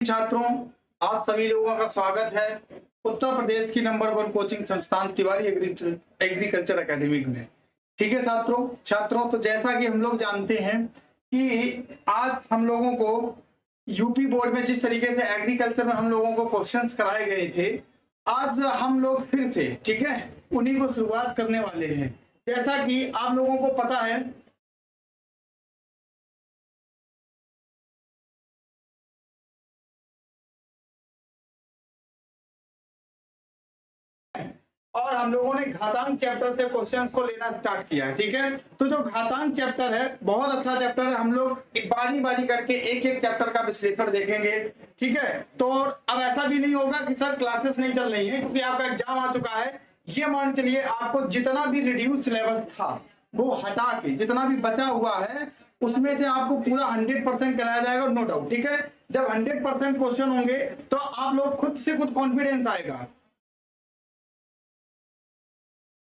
छात्रों, आप सभी लोगों का स्वागत है उत्तर प्रदेश की नंबर 1 कोचिंग संस्थान तिवारी एग्रीकल्चर एकेडमी में। ठीक है छात्रों, तो जैसा कि हम लोग जानते हैं कि आज हम लोगों को यूपी बोर्ड में जिस तरीके से एग्रीकल्चर में हम लोगों को क्वेश्चंस कराए गए थे, आज हम लोग फिर से ठीक है उन्हीं को शुरुआत करने वाले हैं। जैसा कि आप लोगों को पता है और हम लोगों ने घातांक चैप्टर से क्वेश्चंस को लेना स्टार्ट किया है। ठीक है, तो जो घातांक चैप्टर है बहुत अच्छा चैप्टर है। हम लोग बारी बारी करके एक एक चैप्टर का विश्लेषण देखेंगे। ठीक है, तो अब ऐसा भी नहीं होगा कि सर क्लासेस नहीं चल रही है, क्योंकि आपका एग्जाम आ चुका है। ये मान चलिए आपको जितना भी रिड्यूस सिलेबस था वो हटा के जितना भी बचा हुआ है उसमें से आपको पूरा 100% कराया जाएगा, नो डाउट। ठीक है, जब 100% क्वेश्चन होंगे तो आप लोग खुद से कुछ कॉन्फिडेंस आएगा,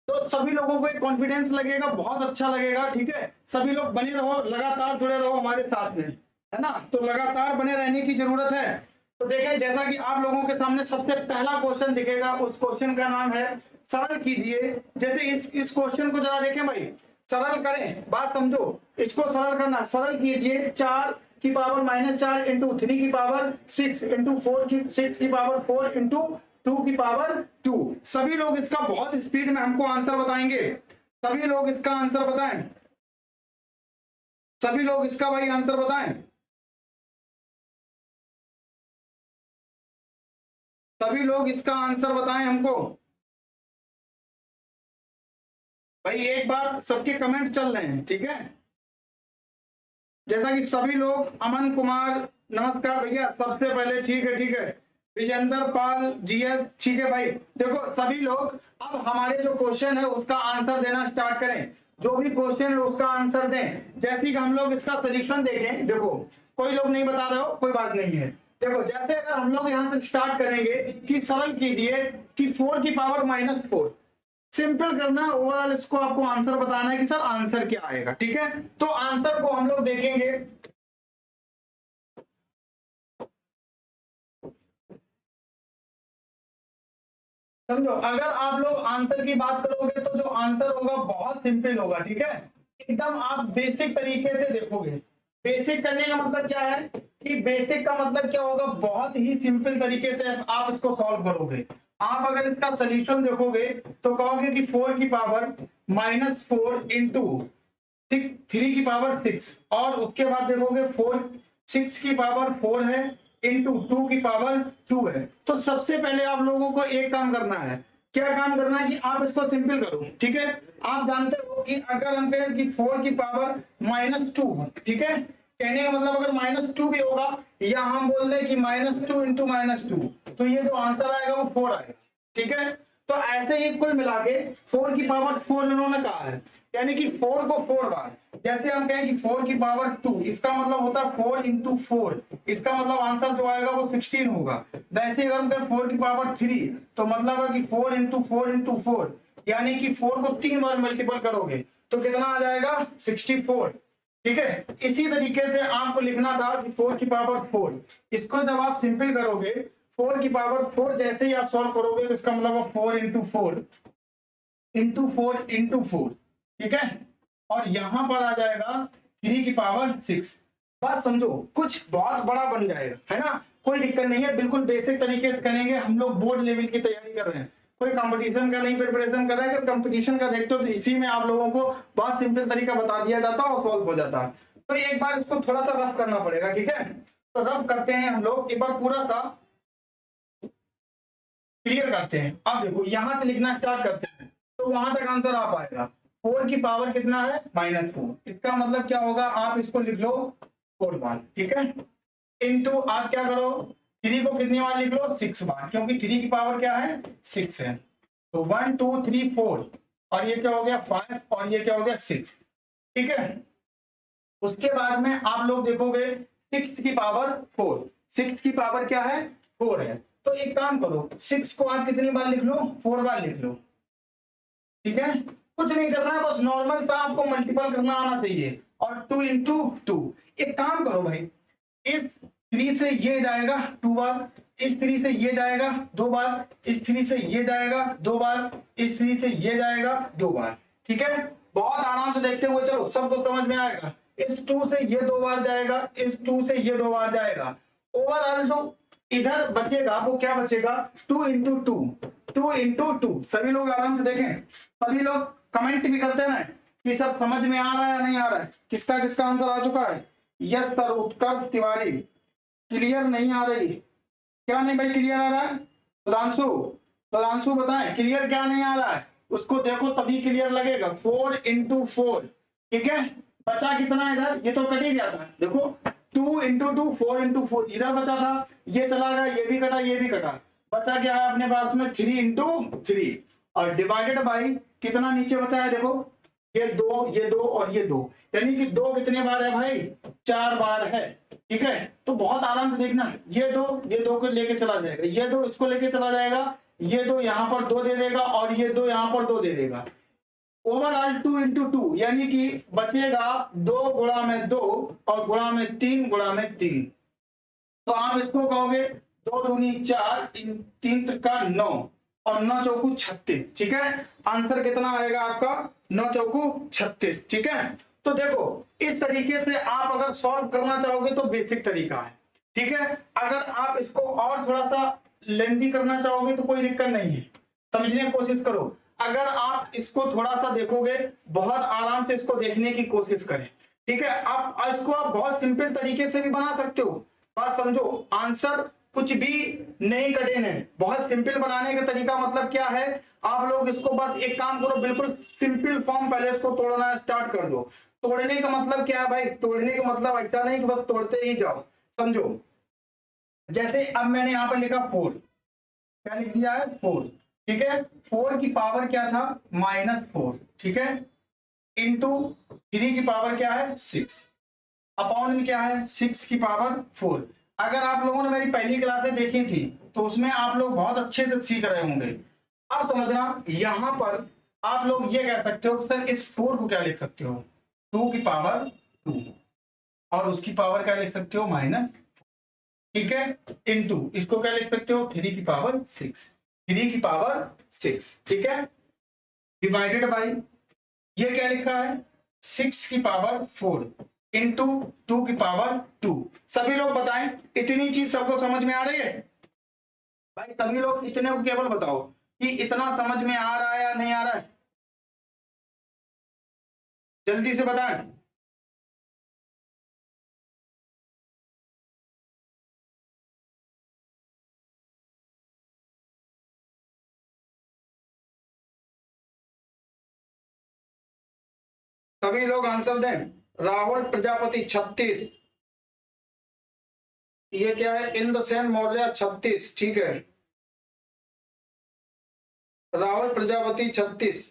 तो सभी लोगों को एक कॉन्फिडेंस लगेगा, बहुत अच्छा लगेगा। ठीक है, सभी लोग बने रहो, लगातार जुड़े रहो हमारे साथ में, है ना। तो लगातार बने रहने की जरूरत है। तो देखें, जैसा कि आप लोगों के सामने सबसे पहला क्वेश्चन दिखेगा, उस क्वेश्चन का नाम है सरल कीजिए। जैसे इस क्वेश्चन को जरा देखें भाई, सरल करें, बात समझो। इसको सरल करना, सरल कीजिए 4 की पावर -4 इंटू 3 की पावर 6 इंटू 6 की पावर 4 इंटू 2 की पावर 2। सभी लोग इसका बहुत स्पीड में हमको आंसर बताएंगे। सभी लोग इसका आंसर बताएं, सभी लोग इसका भाई आंसर बताएं। सभी लोग इसका आंसर बताएं हमको भाई, एक बार सबके कमेंट चल रहे हैं। ठीक है, जैसा कि सभी लोग, अमन कुमार नमस्कार भैया, सबसे पहले ठीक है विजेंद्र पाल जीएस, ठीक है भाई। देखो सभी लोग अब हमारे जो क्वेश्चन है उसका आंसर देना स्टार्ट करें। जो भी क्वेश्चन है उसका आंसर दें। जैसे कि हम लोग इसका सॉल्यूशन देखें, देखो कोई लोग नहीं बता रहे हो, कोई बात नहीं है। देखो जैसे अगर हम लोग यहाँ से स्टार्ट करेंगे कि सरल कीजिए कि 4 की पावर -4, सिंपल करना, ओवरऑल इसको आपको आंसर बताना है कि सर आंसर क्या आएगा। ठीक है, तो आंसर को हम लोग देखेंगे। समझो, अगर आप लोग आंसर की बात करोगे तो जो आंसर होगा बहुत सिंपल होगा। ठीक है, एकदम आप बेसिक तरीके से देखोगे। बेसिक करने का मतलब क्या है कि बेसिक का मतलब क्या होगा, बहुत ही सिंपल तरीके से आप इसको सॉल्व करोगे। आप अगर इसका सोल्यूशन देखोगे तो कहोगे कि 4 की पावर -4 इंटू 3 की पावर 6, और उसके बाद देखोगे 6 की पावर 4 है इंटू 2 की पावर 2 है। तो सबसे पहले आप लोगों को एक काम करना है। क्या काम करना है कि आप इसको सिंपल करो। ठीक है, आप जानते हो कि अगर हम कहें कि 4 की पावर -2, ठीक है, कहने का मतलब अगर -2 भी होगा या हम बोल रहे कि -2 इंटू -2, तो ये जो आंसर आएगा वो 4 आएगा। ठीक है, तो ऐसे ही कुल मिला के 4 की पावर 4 इन्होंने कहा है, यानी कि 4 को 4 बार। जैसे हम कहें कि 4 की पावर 2, इसका मतलब होता है 4 इंटू 4, इसका मतलब आंसर जो आएगा वो 16 होगा। वैसे अगर हम कहें 4 की पावर 3, तो मतलब है कि 4 इंटू 4 इंटू 4, यानी कि 4 को 3 बार मल्टीपल करोगे तो कितना आ जाएगा, 64। ठीक है, इसी तरीके से आपको लिखना था कि 4 की पावर 4, इसको जब आप सिंपल करोगे 4 की पावर 4 जैसे ही आप सॉल्व करोगे तो इसका मतलब 4 इंटू 4 इंटू 4 इंटू 4। ठीक है, और यहां पर आ जाएगा 3 की पावर 6। बात समझो, कुछ बहुत बड़ा बन जाएगा, है ना। कोई दिक्कत नहीं है, बिल्कुल बेसिक तरीके से करेंगे। हम लोग बोर्ड लेवल की तैयारी कर रहे हैं, कोई कंपटीशन का नहीं प्रिपरेशन कर रहा है। अगर कंपटीशन का देखते हो तो इसी में आप लोगों को बहुत सिंपल तरीका बता दिया जाता और सॉल्व हो जाता। तो एक बार इसको थोड़ा सा रफ करना पड़ेगा। ठीक है, तो रफ करते हैं हम लोग, एक बार पूरा सा क्लियर करते हैं। अब देखो यहां से लिखना स्टार्ट करते हैं तो वहां तक आंसर आ पाएगा। 4 की पावर कितना है, -4, इसका मतलब क्या होगा, आप इसको लिख लो 4 बार। ठीक है, इंटू आप क्या करो, 3 को कितनी बार लिख लो, 6 बार, क्योंकि 3 की पावर क्या है, 6 है। तो 1 2 3 4, और ये क्या हो गया 5, और ये क्या हो गया 6। ठीक है, उसके बाद में आप लोग देखोगे 6 की पावर 4, 6 की पावर क्या है, 4 है। तो एक काम करो, 6 को आप कितनी बार लिख लो, 4 बार लिख लो। ठीक है, कुछ नहीं करना है, बस नॉर्मल था, आपको मल्टीपल करना आना चाहिए। और 2 इंटू 2, एक काम करो भाई, इस 3 से ये जाएगा 2 बार, इस 3 से ये जाएगा 2 बार, इस 3 से ये जाएगा 2 बार, इस 3 से ये जाएगा 2 बार। ठीक है, बहुत आराम से देखते हुए चलो, सबको समझ में आएगा। इस 2 से ये 2 बार जाएगा, इस 2 से ये 2 बार जाएगा। ओवरऑल जो इधर बचेगा वो क्या बचेगा, 2 इंटू 2, 2 इंटू 2। सभी लोग आराम से देखें, सभी लोग कमेंट भी करते हैं कि सर समझ में आ रहा है या नहीं आ रहा है। किसका किसका आंसर आ चुका है? यस सर, उत्कर्ष तिवारी। क्लियर नहीं आ रही? क्या नहीं भाई क्लियर आ रहा है? सुधांशु, सुधांशु बताएं क्लियर क्या नहीं आ रहा है? उसको देखो तभी क्लियर लगेगा। 4 इंटू 4, ठीक है। बचा कितना इधर, ये तो कट ही गया था, देखो 2 इंटू 2, 4 इंटू 4 इधर बचा था, ये चला गया, ये भी कटा, ये भी कटा। बचा क्या है अपने पास में, 3 इंटू 3 और डिवाइडेड बाई कितना नीचे बचा है, देखो ये 2, ये 2 और ये 2, यानी कि 2 कितने बार है भाई, 4 बार है। ठीक है, तो बहुत आराम से देखना, ये 2 को लेके चला जाएगा, ये 2 इसको लेके चला जाएगा, ये 2 यहाँ पर 2 दे देगा और ये 2 यहाँ पर 2 दे देगा। ओवरऑल 2 इंटू 2, यानी कि बचेगा 2 गुणा में 2 और गुणा में 3 गुणा में 3। तो आप इसको कहोगे 2 दूनी 4, 3 त्रिका 9 और 9 चौकू 36। ठीक है, आंसर कितना आएगा आपका, 9 चौकू 36। ठीक है, तो देखो इस तरीके से आप अगर सॉल्व करना चाहोगे तो बेसिक तरीका है। ठीक है, अगर आप इसको और थोड़ा सा लेंथी करना चाहोगे तो कोई दिक्कत नहीं है, समझने की कोशिश करो। अगर आप इसको थोड़ा सा देखोगे, बहुत आराम से इसको देखने की कोशिश करें। ठीक है, आप इसको आप बहुत सिंपल तरीके से भी बना सकते हो। बात समझो, आंसर कुछ भी नहीं कठिन है, बहुत सिंपल बनाने का तरीका मतलब क्या है, आप लोग इसको बस एक काम करो, बिल्कुल सिंपल फॉर्म पहले इसको तोड़ना स्टार्ट कर दो। तोड़ने का मतलब क्या है भाई, तोड़ने का मतलब ऐसा नहीं कि बस तोड़ते ही जाओ, समझो। जैसे अब मैंने यहां पर लिखा 4, क्या लिख दिया है 4। ठीक है, 4 की पावर क्या था, -4। ठीक है, इंटू 3 की पावर क्या है 6, अपॉन में क्या है 6 की पावर 4। अगर आप लोगों ने मेरी पहली क्लासें देखी थी तो उसमें आप लोग बहुत अच्छे से सीख रहे होंगे। अब समझना, यहां पर आप लोग ये कह सकते हो सर इस 4 को क्या लिख सकते हो, 2 की पावर 2 और उसकी पावर क्या लिख सकते हो -। ठीक है, इंटू इसको क्या लिख सकते हो 3 की पावर 6, 3 की पावर 6। ठीक है, डिवाइडेड बाई ये क्या लिखा है 6 की पावर 4 इंटू 2 की पावर 2। सभी लोग बताएं इतनी चीज सबको समझ में आ रही है? भाई सभी लोग इतने को केवल बताओ कि इतना समझ में आ रहा है या नहीं आ रहा है, जल्दी से बताएं। सभी लोग आंसर दें। राहुल प्रजापति 36, ये क्या है इंद्रसेन मौर्य 36। ठीक है, राहुल प्रजापति 36।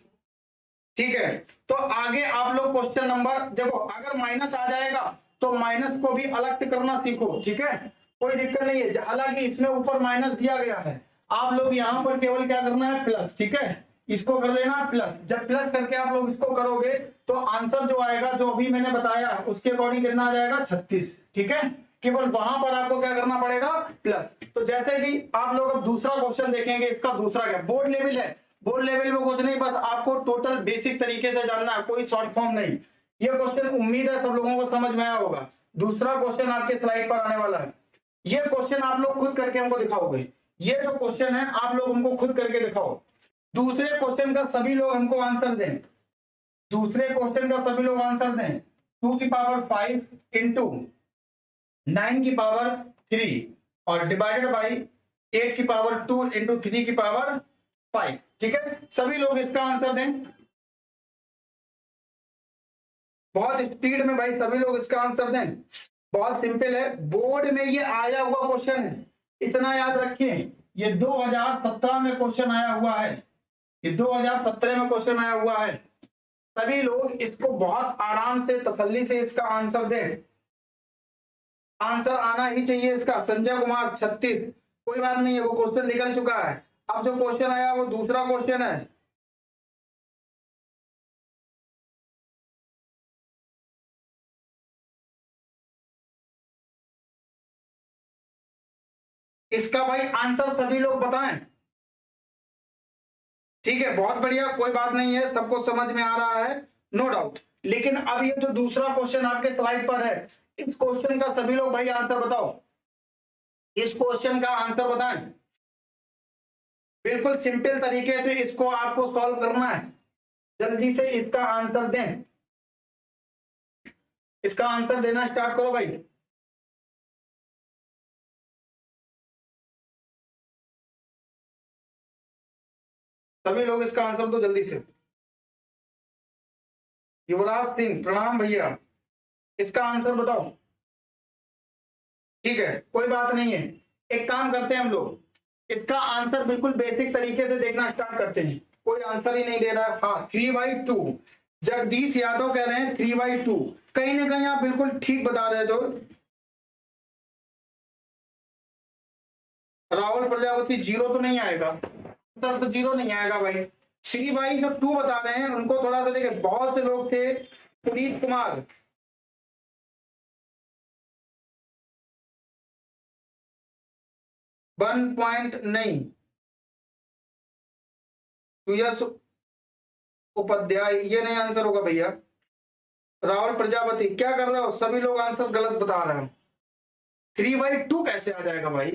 ठीक है, तो आगे आप लोग क्वेश्चन नंबर देखो, अगर माइनस आ जाएगा तो माइनस को भी अलग से करना सीखो। ठीक है, कोई दिक्कत नहीं है, हालांकि इसमें ऊपर माइनस दिया गया है, आप लोग यहाँ पर केवल क्या करना है प्लस। ठीक है, इसको कर लेना प्लस, जब प्लस करके आप लोग इसको करोगे तो आंसर जो आएगा जो अभी मैंने बताया उसके अकॉर्डिंग कितना आ जाएगा 36। ठीक है, केवल वहां पर आपको क्या करना पड़ेगा प्लस। तो जैसे कि आप लोग अब दूसरा क्वेश्चन देखेंगे, इसका दूसरा क्या बोर्ड लेवल है, बोर्ड लेवल में कुछ नहीं, बस आपको टोटल बेसिक तरीके से जानना है, कोई शॉर्ट फॉर्म नहीं। ये क्वेश्चन उम्मीद है सब लोगों को समझ में आया होगा। दूसरा क्वेश्चन आपके स्लाइड पर आने वाला है, ये क्वेश्चन आप लोग खुद करके हमको दिखाओगे। ये जो क्वेश्चन है आप लोग हमको खुद करके दिखाओ। दूसरे क्वेश्चन का सभी लोग हमको आंसर दें, दूसरे क्वेश्चन का सभी लोग आंसर दें। 2 की पावर 5 इंटू 9 की पावर 3 और डिवाइडेड बाई 8 की पावर 2 इंटू 3 की पावर 5। ठीक है, सभी लोग इसका आंसर दें बहुत स्पीड में भाई, सभी लोग इसका आंसर दें। बहुत सिंपल है, बोर्ड में ये आया हुआ क्वेश्चन है, इतना याद रखिए। ये 2017 में क्वेश्चन आया हुआ है, ये 2017 में क्वेश्चन आया हुआ है। सभी लोग इसको बहुत आराम से तसल्ली से इसका आंसर दें, आंसर आना ही चाहिए इसका। संजय कुमार 36, कोई बात नहीं है, वो क्वेश्चन निकल चुका है। अब जो क्वेश्चन आया वो दूसरा क्वेश्चन है, इसका भाई आंसर सभी लोग बताएं। ठीक है, बहुत बढ़िया, कोई बात नहीं है, सबको समझ में आ रहा है, नो डाउट। लेकिन अब ये जो दूसरा क्वेश्चन आपके स्लाइड पर है, इस क्वेश्चन का सभी लोग भाई आंसर बताओ, इस क्वेश्चन का आंसर बताएं। बिल्कुल सिंपल तरीके से इसको आपको सॉल्व करना है, जल्दी से इसका आंसर दें, इसका आंसर देना स्टार्ट करो भाई। सभी लोग इसका आंसर दो जल्दी से। युवराज सिंह, प्रणाम भैया, इसका आंसर बताओ। ठीक है, कोई बात नहीं है, एक काम करते हैं हम लोग, इसका आंसर बिल्कुल बेसिक तरीके से देखना स्टार्ट करते हैं। कोई आंसर ही नहीं दे रहा है। हाँ, 3/2, जगदीश यादव कह रहे हैं 3/2, कहीं ना कहीं आप बिल्कुल ठीक बता रहे थे। राहुल प्रजापति, 0 तो नहीं आएगा, उत्तर तो 0 नहीं आएगा भाई। श्री भाई जो 2 बता रहे हैं उनको थोड़ा सा देखे, बहुत से लोग थे, पुनीत कुमार, वन पॉइंट नहीं, यश उपाध्याय, ये नहीं आंसर होगा भैया। राहुल प्रजापति, क्या कर रहे हो, सभी लोग आंसर गलत बता रहे हैं। 3/2 कैसे आ जाएगा भाई,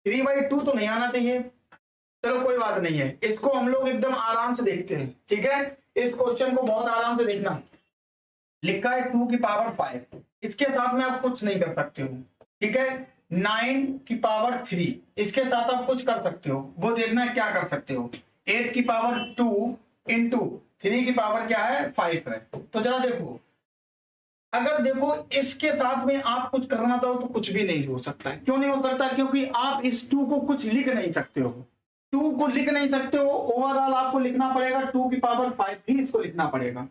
3/2 तो नहीं आना चाहिए। चलो कोई बात नहीं है, इसको हम लोग एकदम आराम से देखते हैं। ठीक है, इस क्वेश्चन को बहुत आराम से देखना। लिखा है 2 की पावर 5, इसके साथ में आप कुछ नहीं कर सकते हो। ठीक है, 9 की पावर 3, इसके साथ आप कुछ कर सकते हो, वो देखना है क्या कर सकते हो। 8 की पावर 2 इंटू 3 की पावर क्या है, 5 है। तो जरा देखो, अगर देखो इसके साथ में आप कुछ करना चाहो तो कुछ भी नहीं हो सकता है। क्यों नहीं हो सकता, क्योंकि आप इस 2 को कुछ लिख नहीं सकते हो, 2 को लिख नहीं सकते हो, ओवरऑल आपको लिखना पड़ेगा 2 की पावर 5 भी इसको लिखना पड़ेगा।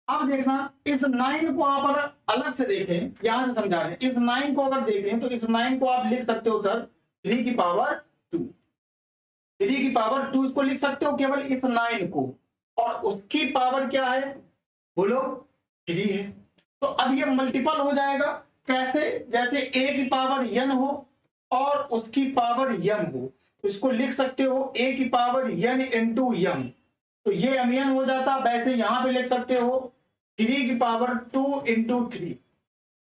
अब देखना, इस 9 को आप अगर अलग से देखें, यहां से समझा रहे हैं, इस 9 को अगर देखें तो इस 9 को आप लिख सकते हो सर 3 की पावर 2, 3 की पावर 2 इसको लिख सकते हो केवल इस 9 को, और उसकी पावर क्या है बोलो, 3 है। तो अब ये मल्टीपल हो जाएगा, कैसे, जैसे a की पावर n हो और उसकी पावर m हो, तो इसको लिख सकते हो a की पावर n इंटू m, तो ये mn हो जाता। वैसे यहां पे लिख सकते हो 3 की पावर 2 इंटू 3,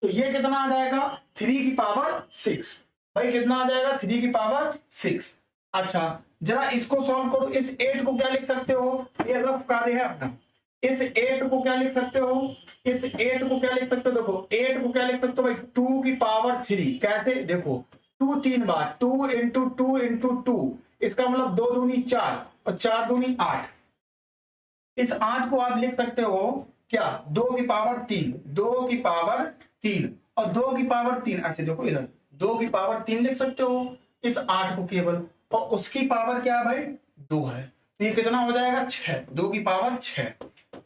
तो ये कितना आ जाएगा, 3 की पावर 6। भाई कितना आ जाएगा, 3 की पावर 6। अच्छा, जरा इसको सॉल्व करो। इस 8 को क्या लिख सकते हो, ये रफ कार्य है अपना। इस 8 को क्या लिख सकते हो, इस 8 को क्या लिख सकते हो, देखो 8 को क्या लिख सकते हो भाई, 2 की पावर 3। कैसे, देखो 2 3 बार, 2 इंटू 2 इंटू 2, इसका मतलब 2 दूनी 4 और 4 दूनी 8। इस 8 को आप लिख सकते हो क्या, 2 की पावर 3, 2 की पावर 3 और 2 की पावर 3, ऐसे देखो इधर 2 की पावर 3 लिख सकते हो इस 8 को केवल, और उसकी पावर क्या है भाई, 2 है। तो ये कितना हो जाएगा, 6, 2 की पावर 6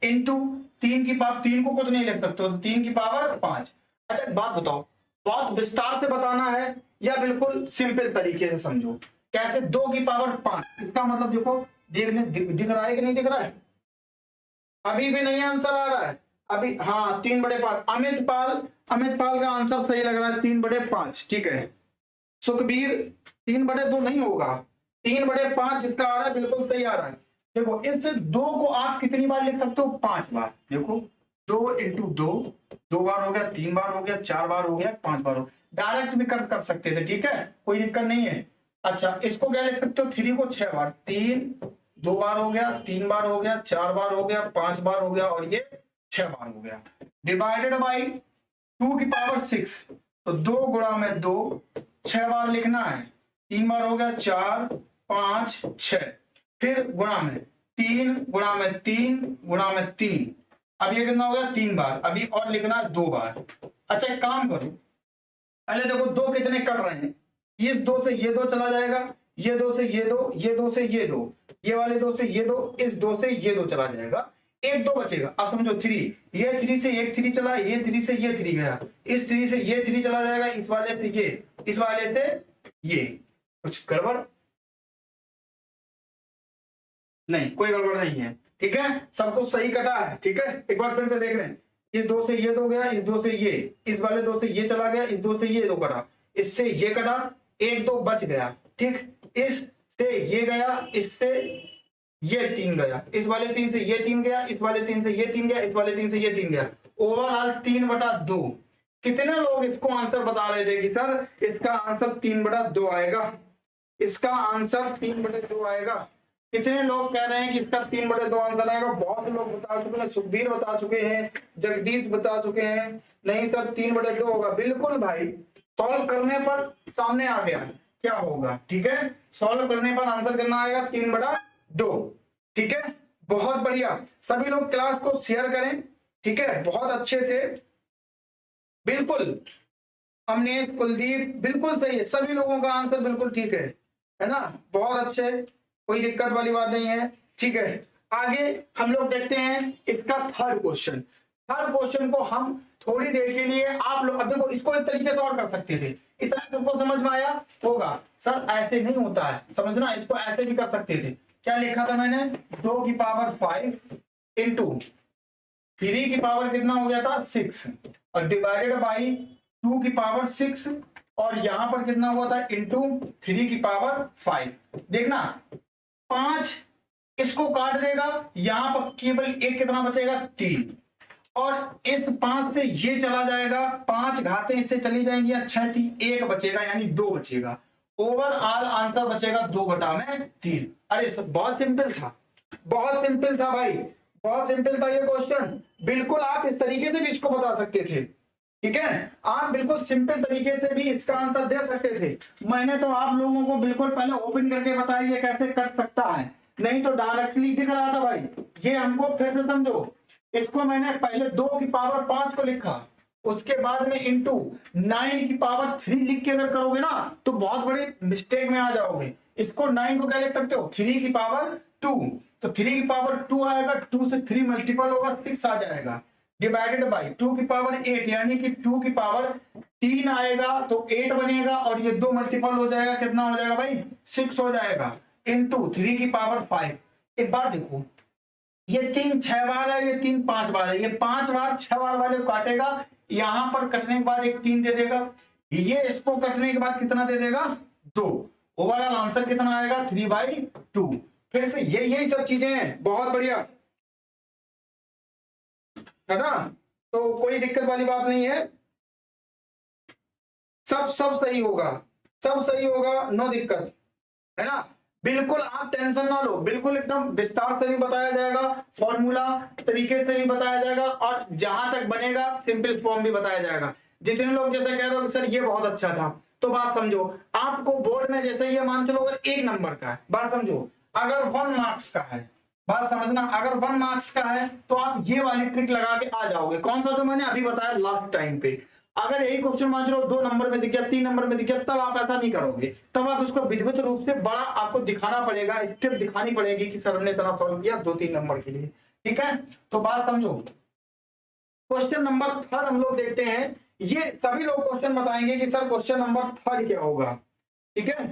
इंटू 3 की पावर, 3 को कुछ नहीं लिख सकते हो, 3 की पावर 5। अच्छा एक बात बताओ, बहुत विस्तार से बताना है या बिल्कुल सिंपल तरीके से समझो। कैसे, 2 की पावर 5, इसका मतलब देखो, देखने दिख रहा है कि नहीं दिख रहा है, अभी भी नहीं आंसर आ रहा है अभी। हाँ, 3/5, अमित पाल का आंसर सही लग रहा है, 3/5। ठीक है, सुखबीर 3/2 नहीं होगा, 3/5 जिसका आ रहा है बिल्कुल सही आ रहा है। देखो इस 2 को आप कितनी बार लिख सकते हो, 5 बार। देखो 2 इंटू 2, 2 बार हो गया, 3 बार हो गया, 4 बार हो गया, 5 बार हो, डायरेक्ट भी कर सकते थे। ठीक है, कोई दिक्कत नहीं है। अच्छा, इसको क्या लिख सकते हो, 3 को 6 बार, 3 2 बार हो गया, 3 बार हो गया, 4 बार हो गया, 5 बार हो गया, और ये 6 बार हो गया। डिवाइडेड बाई 2 की पावर 6, तो 2 गुणा में 2, 6 बार लिखना है, 3 बार हो गया, 4 5 6, फिर गुणा में 3 गुणा में 3 गुणा में 3, अब ये कितना हो गया, 3 बार, अभी और लिखना है 2 बार। अच्छा एक काम करो, पहले देखो 2 कितने कट रहे हैं, इस 2 से ये 2 चला जाएगा, ये 2 से ये 2, ये 2 से ये 2, ये वाले 2 से ये 2, इस 2 से ये 2 चला जाएगा, एक 2 बचेगा। अब समझो 3, ये 3 से एक 3 चला, ये 3 से ये 3 गया, इस 3 से ये 3 चला जाएगा, इस वाले से ये, इस वाले से ये, कुछ गड़बड़ नहीं, कोई गड़बड़ नहीं है। ठीक है, सब कुछ सही कटा है। ठीक है, एक बार फिर से देख रहे हैं, इस 2 से ये 2 गया, इस 2 से ये, इस वाले 2 से ये चला गया, इस 2 से ये 2 कटा, इससे ये कटा, 1 2 बच गया, ठीक, इससे ये गया, इससे ये 3 गया, इस वाले 3 से ये 3 गया, इस वाले 3 से ये 3 गया, इस वाले 3 से ये 3 गया, ओवरऑल 3/2। कितने लोग इसको आंसर बता रहे थे कि सर इसका आंसर 3/2 आएगा, इसका आंसर 3/2 आएगा। कितने लोग कह रहे हैं कि इसका 3/2 आंसर आएगा? बहुत लोग बता चुके हैं, सुखबीर बता चुके हैं, जगदीश बता चुके हैं, नहीं सर 3/2 होगा। बिल्कुल भाई, सॉल्व करने पर सामने आ गया क्या होगा, ठीक है, सॉल्व करने पर आंसर करना आएगा 3/2, ठीक है, बहुत बढ़िया। सभी लोग क्लास को शेयर करें, ठीक है, बहुत अच्छे से, बिल्कुल अमनेश, कुलदीप, बिल्कुल सही है, सभी लोगों का आंसर बिल्कुल ठीक है ना, बहुत अच्छे, कोई दिक्कत वाली बात नहीं है, ठीक है। आगे हम लोग देखते हैं इसका थर्ड क्वेश्चन। थर्ड क्वेश्चन को हम थोड़ी देर के लिए, आप लोग अब देखो, इसको इस तरीके से और कर सकते थे, इतना तुमको समझ में आया होगा। सर ऐसे नहीं होता है, समझना, इसको ऐसे भी कर सकते थे। क्या लिखा था मैंने? 2 की पावर 5 इंटू 3 की पावर कितना हो गया था 6 और डिवाइडेड बाई 2 की पावर 6 और यहां पर कितना हुआ था इंटू 3 की पावर 5। देखना 5 इसको काट देगा, यहां पर केवल एक कितना बचेगा 3 और इस 5 से ये चला जाएगा, 5 घातें इससे चली जाएंगी, 6 3 1 बचेगा, यानी 2 बचेगा। ओवरऑल आंसर बचेगा 2/3। अरे सर बहुत सिंपल था, बहुत सिंपल था भाई, बहुत सिंपल था ये क्वेश्चन। बिल्कुल आप इस तरीके से भी इसको बता सकते थे, ठीक है, आप बिल्कुल सिंपल तरीके से भी इसका आंसर दे सकते थे। मैंने तो आप लोगों को बिल्कुल पहले ओपन करके बताया ये कैसे कट सकता है, नहीं तो डायरेक्टली दिख रहा था भाई। ये हमको फिर से समझो, इसको मैंने पहले 2 की पावर 5 को लिखा, उसके बाद में इंटू 9 की पावर 3 लिख के अगर करोगे ना तो बहुत बड़ी मिस्टेक में आ जाओगे। इसको 9 को क्या लिख सकते हो 3 की पावर 2, तो 3 की पावर 2 आएगा, 2 से 3 मल्टीपल होगा 6 आ जाएगा, डिवाइडेड बाई 2 की पावर 8 यानी कि 2 की पावर 3 आएगा तो 8 बनेगा और ये 2 मल्टीपल हो जाएगा, कितना हो जाएगा भाई 6 हो जाएगा, इंटू 3 की पावर 5। एक बार देखो, ये 3 6 बार है, ये 3 5 बार है, ये 5 बार 6 बार वाले को काटेगा, यहां पर कटने के बाद एक 3 दे देगा, ये इसको कटने के बाद कितना दे देगा 2। ओवरऑल आंसर कितना आएगा 3/2। फिर से यही सब चीजें हैं, बहुत बढ़िया है ना, तो कोई दिक्कत वाली बात नहीं है, सब सही होगा, सब सही होगा, नो दिक्कत है ना। बिल्कुल आप टेंशन ना लो, बिल्कुल एकदम विस्तार से भी बताया जाएगा, फॉर्मूला तरीके से भी बताया जाएगा और जहां तक बनेगा सिंपल फॉर्म भी बताया जाएगा। जितने लोग जैसे कह रहे हो सर ये बहुत अच्छा था, तो बात समझो, आपको बोर्ड में जैसे ये मान चलो अगर 1 नंबर का है, बात समझो, अगर 1 मार्क्स का है, बात समझना, अगर 1 मार्क्स का है तो आप ये वाली ट्रिक लगा के आ जाओगे। कौन सा? जो मैंने अभी बताया लास्ट टाइम पे। अगर यही क्वेश्चन मान लो 2 नंबर में दिख गया, 3 नंबर में दिख गया, तब आप ऐसा नहीं करोगे, तब आप इसको विधिवत रूप से बड़ा आपको दिखाना पड़ेगा, स्टेप दिखानी पड़ेगी कि सर हमने इतना सॉल्व किया 2-3 नंबर के लिए, ठीक है। तो बात समझो, क्वेश्चन नंबर 3 हम लोग देखते हैं। ये सभी लोग क्वेश्चन बताएंगे कि सर क्वेश्चन नंबर 3 क्या होगा, ठीक है,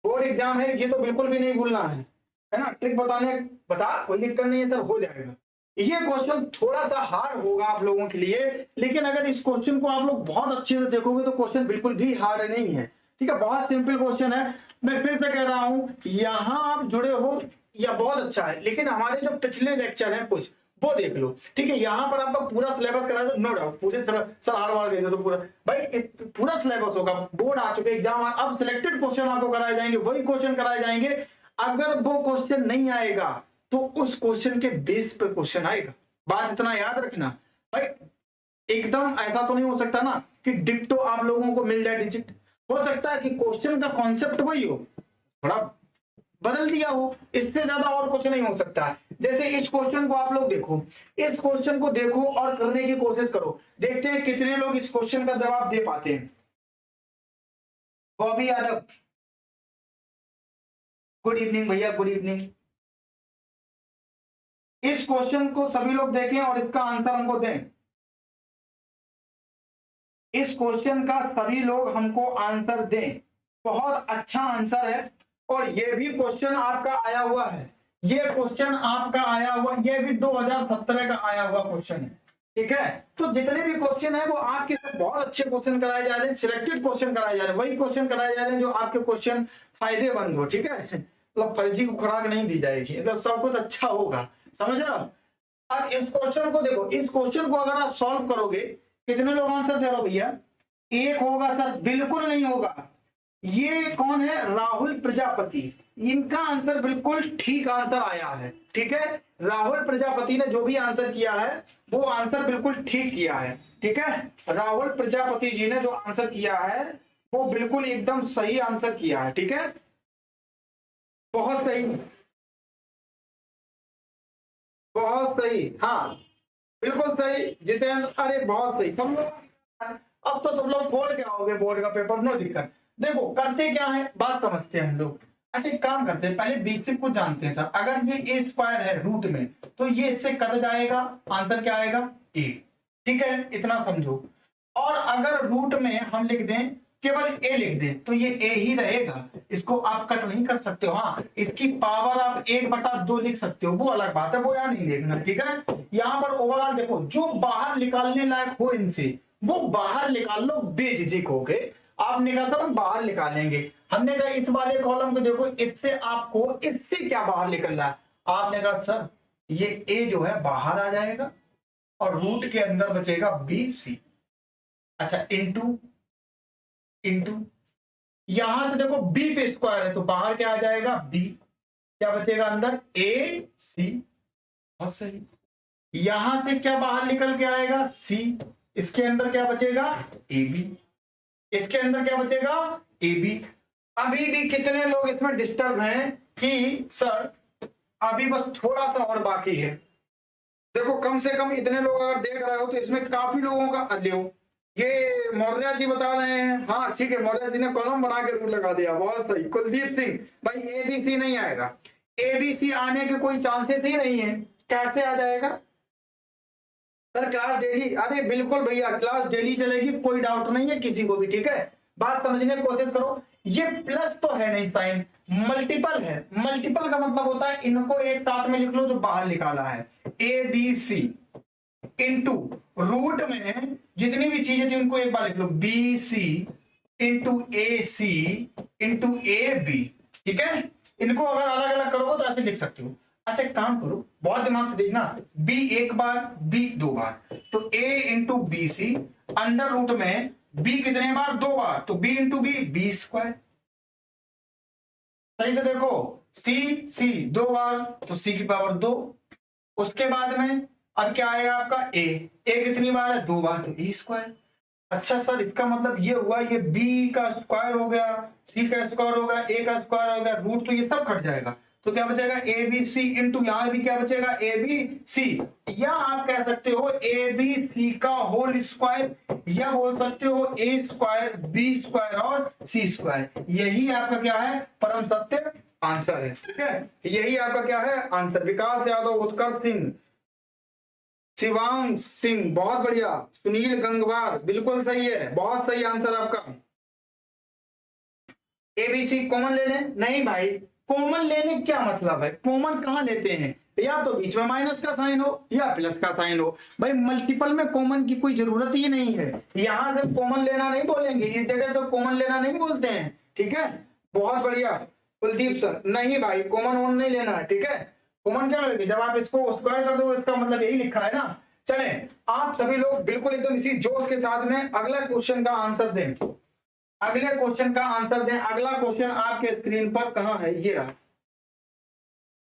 बोर्ड एग्जाम है, ये तो बिल्कुल भी नहीं भूलना है ना, ट्रिक बता कोई दिक्कत नहीं है सर, हो जाएगा। ये क्वेश्चन थोड़ा सा हार्ड होगा आप लोगों के लिए, लेकिन अगर इस क्वेश्चन को आप लोग बहुत अच्छे से देखोगे तो क्वेश्चन बिल्कुल भी हार्ड नहीं है, ठीक है, बहुत सिंपल क्वेश्चन है। मैं फिर से कह रहा हूं, यहां आप जुड़े हो या बहुत अच्छा है, लेकिन हमारे जो पिछले लेक्चर हैं कुछ वो देख लो, ठीक है। यहाँ पर आपका पूरा सिलेबस करा दो, नो डाउट, पूरे सर हर बार गए तो पूरा भाई पूरा सिलेबस होगा, बोर्ड आ चुके एग्जाम, अब सिलेक्टेड क्वेश्चन आपको कराए जाएंगे, वही क्वेश्चन कराए जाएंगे। अगर वो क्वेश्चन नहीं आएगा तो उस क्वेश्चन के बेस पर क्वेश्चन आएगा, बात इतना याद रखना भाई। एकदम ऐसा तो नहीं हो सकता ना कि डिक्टो आप लोगों को मिल जाए डिजिट, हो सकता है कि क्वेश्चन का कॉन्सेप्ट वही हो, थोड़ा बदल दिया हो, इससे ज्यादा और कुछ नहीं हो सकता। जैसे इस क्वेश्चन को आप लोग देखो, इस क्वेश्चन को देखो और करने की कोशिश करो, देखते हैं कितने लोग इस क्वेश्चन का जवाब दे पाते हैं। बॉबी यादव, गुड इवनिंग भैया, गुड इवनिंग। इस क्वेश्चन को सभी लोग देखें और इसका आंसर हमको दें। इस क्वेश्चन का सभी लोग हमको आंसर दें, बहुत अच्छा आंसर है। और ये भी क्वेश्चन आपका आया हुआ है, ये क्वेश्चन आपका आया हुआ, ये भी 2017 का आया हुआ क्वेश्चन है, ठीक है। तो जितने भी क्वेश्चन है वो आपके साथ बहुत अच्छे क्वेश्चन कराए जा रहे हैं, सिलेक्टेड क्वेश्चन कराए जा रहे हैं, वही क्वेश्चन कराए जा रहे हैं जो आपके क्वेश्चन फायदेमंद हो, ठीक है। मतलब फर्जी को खुराक नहीं दी जाएगी, मतलब सब कुछ अच्छा होगा, समझ रहे हो। अब इस क्वेश्चन को देखो, इस क्वेश्चन को अगर आप सॉल्व करोगे, कितने लोग आंसर दे रहे हो भैया? एक होगा सर, बिल्कुल नहीं होगा। ये कौन है? राहुल प्रजापति। इनका आंसर बिल्कुल ठीक आंसर आया है, ठीक है। राहुल प्रजापति ने जो भी आंसर किया है वो आंसर बिल्कुल ठीक किया है, ठीक है। राहुल प्रजापति जी ने जो आंसर किया है वो बिल्कुल एकदम सही आंसर किया है, ठीक है। बहुत सही, बहुत सही, हाँ बिल्कुल सही जितेंद्र, अरे बहुत सही सब लोग। अब तो सब लोग फोड़ के आओगे बोर्ड का पेपर, नो दिक्कत। देखो करते क्या है, बात समझते हैं हम लोग। अच्छा एक काम करते हैं, पहले बेसिक को जानते हैं सर। अगर ये ए स्क्वायर है रूट में, तो ये इससे कट जाएगा, आंसर क्या आएगा? ए, ठीक है, इतना समझो। और अगर रूट में हम लिख दें, केवल ए लिख दें, तो ये ए ही रहेगा, इसको आप कट नहीं कर सकते हो। हाँ, इसकी पावर आप 1/2 लिख सकते हो, वो अलग बात है, वो यहाँ नहीं देखना, ठीक है। यहाँ पर ओवरऑल देखो, जो बाहर निकालने लायक हो इनसे वो बाहर निकाल लो बेझिझक होके। आपने कहा सर हम बाहर निकालेंगे, हमने कहा इस वाले कॉलम को देखो, इससे आपको इससे क्या बाहर निकल रहा है? आपने कहा सर ये ए जो है बाहर आ जाएगा और रूट के अंदर बचेगा बी सी। अच्छा इंटू इंटू, यहां से देखो बी पे स्क्वायर है तो बाहर क्या आ जाएगा? बी, क्या बचेगा अंदर? ए सी, बहुत सही। यहां से क्या बाहर निकल के आएगा? सी, इसके अंदर क्या बचेगा? ए बी, इसके अंदर क्या बचेगा? A B. अभी भी कितने लोग इसमें डिस्टर्ब हैं कि सर अभी बस थोड़ा सा और बाकी है। देखो कम से कम इतने लोग अगर देख रहे हो तो इसमें काफी लोगों का अल्यो। ये मौर्या जी बता रहे हैं, हाँ ठीक है, मौर्या जी ने कॉलम बना के रूल लगा दिया, बहुत सही। कुलदीप सिंह भाई एबीसी नहीं आएगा, एबीसी आने के कोई चांसेस ही नहीं है। कैसे आ जाएगा सर? क्लास डेली, अरे बिल्कुल भैया क्लास डेली चलेगी, कोई डाउट नहीं है किसी को भी, ठीक है। बात समझने की कोशिश करो, ये प्लस तो है नहीं साइन, मल्टीपल है। मल्टीपल का मतलब होता है इनको एक साथ में लिख लो जो बाहर निकाला है, A B C into root में जितनी भी चीजें थी उनको एक बार लिख लो, B C into A C into A B, ठीक है। इनको अगर अलग अलग करोगे तो ऐसे लिख सकते हो। अच्छा एक काम करो, बहुत दिमाग से देखना, b एक बार, b 2 बार, तो a into B C under root में b कितने बार? 2 बार, तो b into B, B square. सही से देखो, c 2 बार तो c की पावर 2, उसके बाद में अब क्या आएगा आपका? a कितनी बार है? 2 बार, तो ए स्क्वायर। अच्छा सर इसका मतलब ये हुआ, ये b का स्क्वायर हो गया, c का स्क्वायर हो गया, a का स्क्वायर हो गया, रूट तो ये सब कट जाएगा, तो क्या बचेगा? ए बी सी इंटू यहां भी क्या बचेगा? ए बी सी, या आप कह सकते हो ए बी सी का होल स्क्वायर, या बोल सकते हो ए स्क्वायर बी स्क्वायर और सी स्क्वायर। यही आपका क्या है? परम सत्य आंसर है, ठीक है। यही आपका क्या है? आंसर। विकास यादव, उत्कर्ष सिंह, शिवांग सिंह, बहुत बढ़िया। सुनील गंगवार, बिल्कुल सही है, बहुत सही आंसर आपका। एबीसी कॉमन ले लें? नहीं भाई, कॉमन लेने क्या मतलब है? कॉमन कहां लेते हैं? या तो बीच में माइनस का साइन हो या प्लस का साइन हो। भाई मल्टीपल में कॉमन की कोई जरूरत ही नहीं है, यहां से कॉमन लेना नहीं बोलेंगे, इस जगह से कॉमन लेना नहीं बोलते हैं, ठीक है। बहुत बढ़िया कुलदीप सर, नहीं भाई कॉमन वन नहीं लेना है, ठीक है। कॉमन क्या लेंगे? जब आप इसको स्क्वायर कर दो इसका मतलब यही लिखा है ना। चले आप सभी लोग बिल्कुल एकदम इसी जोश के साथ में अगला क्वेश्चन का आंसर दें, अगले क्वेश्चन का आंसर दें। अगला क्वेश्चन आपके स्क्रीन पर कहां है? ये रहा।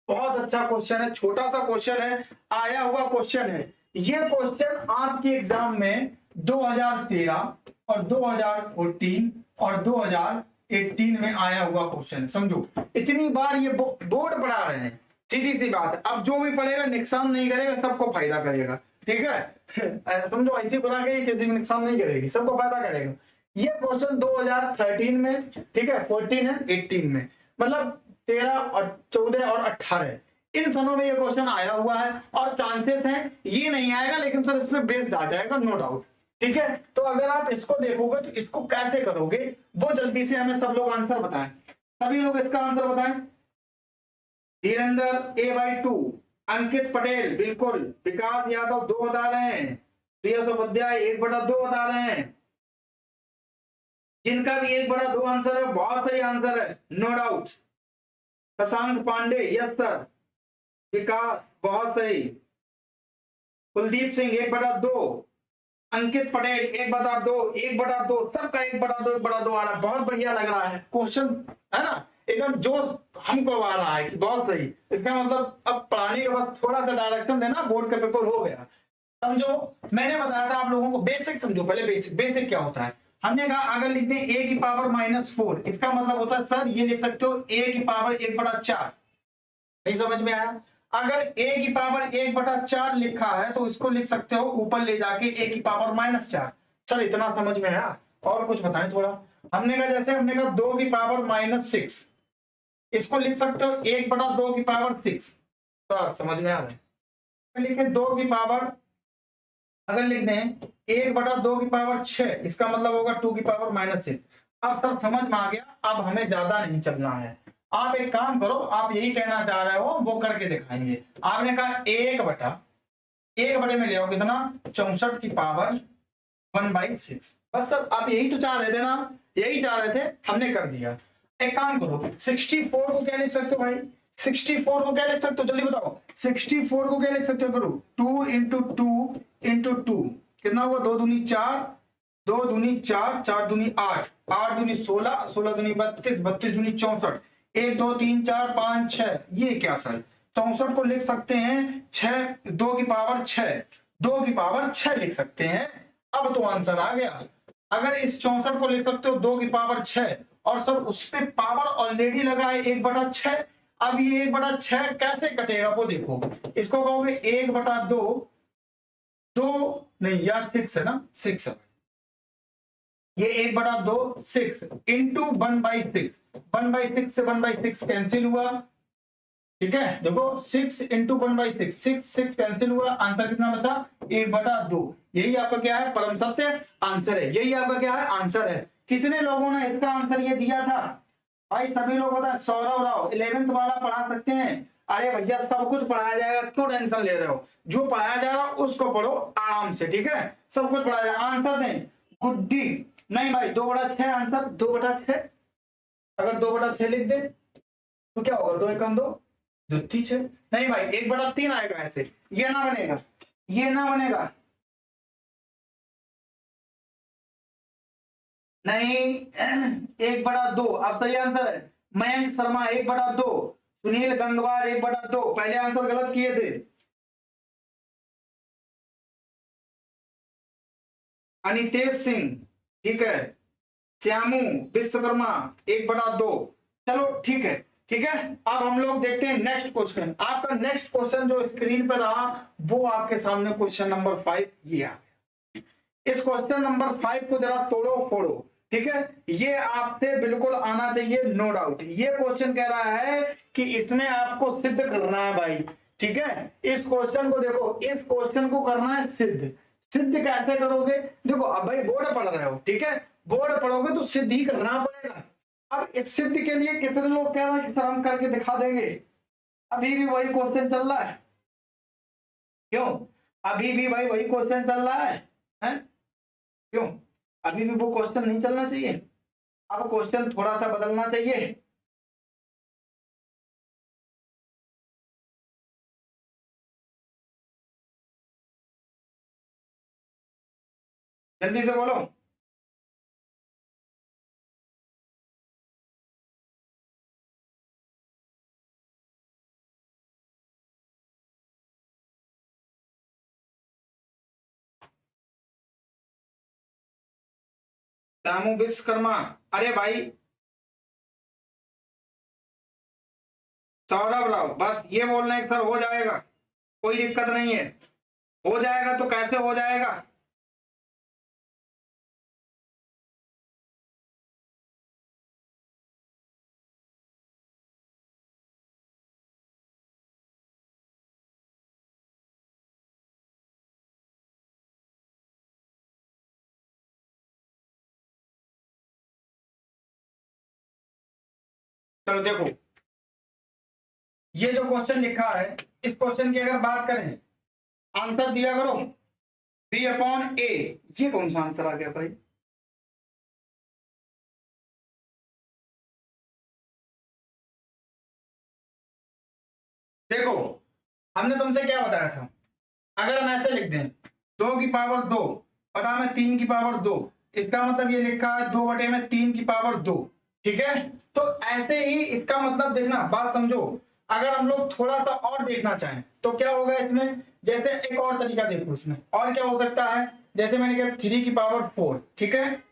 बहुत अच्छा क्वेश्चन है, छोटा सा क्वेश्चन है, आया हुआ क्वेश्चन है। ये क्वेश्चन आपके एग्जाम में 2013 और 2014 और 2018 में आया हुआ क्वेश्चन है। समझो इतनी बार ये बोर्ड पढ़ा रहे हैं, सीधी सी बात है। अब जो भी पढ़ेगा नुकसान नहीं करेगा, सबको फायदा करेगा, ठीक है। समझो ऐसी बना के किसी को नुकसान नहीं करेगी, सबको फायदा करेगा। ये क्वेश्चन 2013 में, ठीक है, 14 एंड 18 में, मतलब 13 और 14 और 18 इन दोनों में ये क्वेश्चन आया हुआ है। और चांसेस हैं ये नहीं आएगा, लेकिन सर इसमें बेस्ड आ जाएगा, नो डाउट, ठीक है। तो अगर आप इसको देखोगे तो इसको कैसे करोगे वो जल्दी से हमें सब लोग आंसर बताएं, सभी लोग इसका आंसर बताएं। धीरेन्द्र A/2, अंकित पटेल बिल्कुल, विकास यादव 2 बता रहे हैं, तो यह स्वाध्याय 1/2 बता रहे हैं। जिनका भी 1/2 आंसर है, बहुत सही आंसर है, no doubt. Shashank Pandey, yes sir. Vikas, बहुत सही। कुलदीप सिंह 1/2। अंकित पटेल 1/2, 1/2, सबका 1/2, 1/2 आ रहा है। बहुत बढ़िया लग रहा है क्वेश्चन, है ना, एकदम जोश हमको आ रहा है कि बहुत सही। इसका मतलब अब पढ़ाने के बाद थोड़ा सा डायरेक्शन देना, बोर्ड का पेपर हो गया। समझो, मैंने बताया था आप लोगों को, बेसिक समझो पहले। बेसिक बेसिक क्या होता है, हमने कहा अगर लिखते हैं a की पावर -4, इसका मतलब होता है सर ये लिख सकते हो a की पावर 1/4। नहीं समझ में आया? अगर a की पावर 1/4 लिखा है तो इसको लिख सकते हो ऊपर ले जाके a की पावर -4। सर इतना समझ में आया? और कुछ बताएं थोड़ा। हमने कहा जैसे हमने कहा 2 की पावर -6, इसको लिख सकते हो 1/2 की पावर 6। सर समझ में आ रहा है? लिखे 2 की पावर, अगर लिख दें 1/2 की पावर 6, इसका मतलब होगा 2 की पावर -6। अब सब समझ में आ गया, अब हमें ज्यादा नहीं चलना है। आप एक काम करो, आप यही कहना चाह रहे हो वो करके दिखाएंगे। आपने कहा 1 बटे में ले आओ कितना, 64 की पावर 1/6। बस सर आप यही तो चाह रहे थे ना, यही चाह रहे थे, हमने कर दिया। एक काम करो, 64 को क्या लिख सकते हो भाई, 64 को क्या लिख सकते हो, जल्दी बताओ। 64 को क्या लिख सकते हो, करो 2 × 2 × 2, कितना हुआ, 2 दूनी 4, 2 दूनी 4, 4 दूनी 8, 8 दूनी 16, 16 दूनी 32, 32 दूनी 64, 1 2 3 4 5 6, ये क्या सर, 64 को लिख सकते हैं 6, 2 की पावर 6, 2 की पावर 6 लिख सकते हैं। अब तो आंसर आ गया। अगर इस 64 को लिख सकते हो 2 की पावर 6, और सर उस पे पावर ऑलरेडी लगा है 1/6। अब ये 1/6 कैसे कटेगा वो देखो, इसको कहोगे 1/2, 2 नहीं यार 6 है ना, 6 है ये, 1/2 6 इंटू 1/6, 1/6 से 1/6 कैंसिल हुआ, ठीक है। देखो 6 इंटू 1/6, 6 कैंसिल हुआ, आंसर कितना बचा, 1/2। यही आपका क्या है, परम सत्य आंसर है। यही आपका क्या है, आंसर है। कितने लोगों ने इसका आंसर ये दिया था भाई, सभी लोगों का। सौरभ राव 11th वाला पढ़ा सकते हैं। अरे भैया सब कुछ पढ़ाया जाएगा, क्यों टेंशन ले रहे हो, जो पढ़ाया जा रहा है उसको पढ़ो आराम से, ठीक है। सब कुछ पढ़ाया जाएगा, आंसर दें गुड्डी। नहीं भाई 2/6 आंसर, 2/6। अगर 2/6 लिख दे तो क्या होगा, 2 एकम 2, 2 3 6। नहीं भाई 1/3 आएगा ऐसे, ये ना बनेगा, ये ना बनेगा, नहीं 1/2। अब सही आंसर है मयंक शर्मा 1/2, सुनील गंगवार 1/2, पहले आंसर गलत किए थे। अनितेश सिंह, ठीक है। श्यामू विश्वकर्मा 1/2। चलो ठीक है, ठीक है। अब हम लोग देखते हैं नेक्स्ट क्वेश्चन। आपका नेक्स्ट क्वेश्चन जो स्क्रीन पर रहा वो आपके सामने क्वेश्चन नंबर 5 ये आ गया। इस क्वेश्चन नंबर 5 को जरा तोड़ो फोड़ो, ठीक है। ये आपसे बिल्कुल आना चाहिए, नो डाउट। ये क्वेश्चन कह रहा है कि इसमें आपको सिद्ध करना है भाई, ठीक है। इस क्वेश्चन को देखो, इस क्वेश्चन को करना है सिद्ध। सिद्ध कैसे करोगे, देखो अब भाई बोर्ड पढ़ रहे हो, ठीक है, बोर्ड पढ़ोगे तो सिद्ध ही करना पड़ेगा। अब इस सिद्ध के लिए कितने लोग कह रहे हैं कि सर हम करके दिखा देंगे, अभी भी वही क्वेश्चन चल रहा है, क्यों, अभी भी भाई वही क्वेश्चन चल रहा है? क्यों, अभी भी वो क्वेश्चन नहीं चलना चाहिए? अब क्वेश्चन थोड़ा सा बदलना चाहिए। जल्दी से बोलो। दामू विश्वकर्मा, अरे भाई सौरभ राव, बस ये बोल रहे हैं सर हो जाएगा, कोई दिक्कत नहीं है। हो जाएगा तो कैसे हो जाएगा, चलो देखो ये जो क्वेश्चन लिखा है, इस क्वेश्चन की अगर बात करें, आंसर दिया करो, बी अपॉन ए, ये कौन सा आंसर आ गया भाई? देखो हमने तुमसे क्या बताया था, अगर हम ऐसे लिख दें 2 की पावर 2 बटा में 3 की पावर 2, इसका मतलब ये लिखा है 2/3 की पावर 2, ठीक है। तो ऐसे ही इसका मतलब देखना, बात समझो। अगर हम लोग थोड़ा सा और देखना चाहें तो क्या होगा इसमें, जैसे एक और तरीका देखो इसमें, और क्या हो सकता है, जैसे मैंने कहा 3 की पावर 4, ठीक है।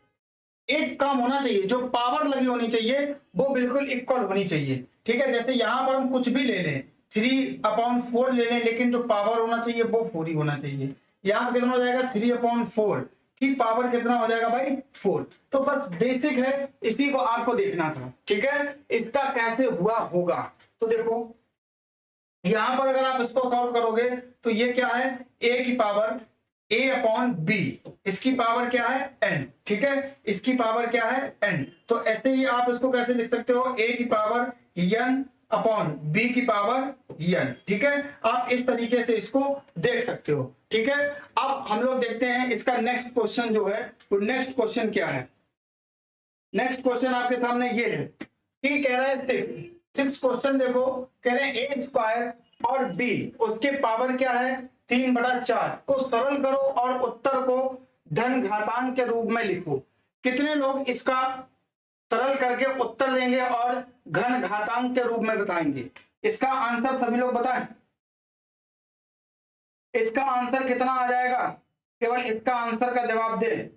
एक काम होना चाहिए, जो पावर लगी होनी चाहिए वो बिल्कुल इक्वल होनी चाहिए, ठीक है। जैसे यहां पर हम कुछ भी ले लें, 3/4 ले लें, लेकिन जो पावर होना चाहिए वो 4 ही होना चाहिए। यहाँ पर कितना हो जाएगा, 3/4 की पावर कितना हो जाएगा भाई, 4। तो बस बेसिक है, इसी को आपको देखना था, ठीक है। इसका कैसे हुआ होगा, तो देखो यहां पर अगर आप इसको सॉल्व करोगे तो ये क्या है, ए की पावर a अपॉन बी, इसकी पावर क्या है n, ठीक है। इसकी पावर क्या है n। तो ऐसे ही आप इसको कैसे लिख सकते हो, a की पावर n अपॉन b की पावर n, ठीक है। आप इस तरीके से इसको देख सकते हो, ठीक है। अब हम लोग देखते हैं इसका नेक्स्ट क्वेश्चन जो है, वो नेक्स्ट क्वेश्चन क्या है। नेक्स्ट क्वेश्चन आपके सामने ये है, ठीक कह रहा है 6 क्वेश्चन देखो, कह रहे हैं a स्क्वायर और b उसके पावर क्या है 3/4 को सरल करो और उत्तर को धन घातांक के रूप में लिखो। कितने लोग इसका सरल करके उत्तर देंगे और घन घातांक के रूप में बताएंगे? इसका आंसर सभी लोग बताएं। इसका आंसर कितना आ जाएगा, केवल इसका आंसर का जवाब दे।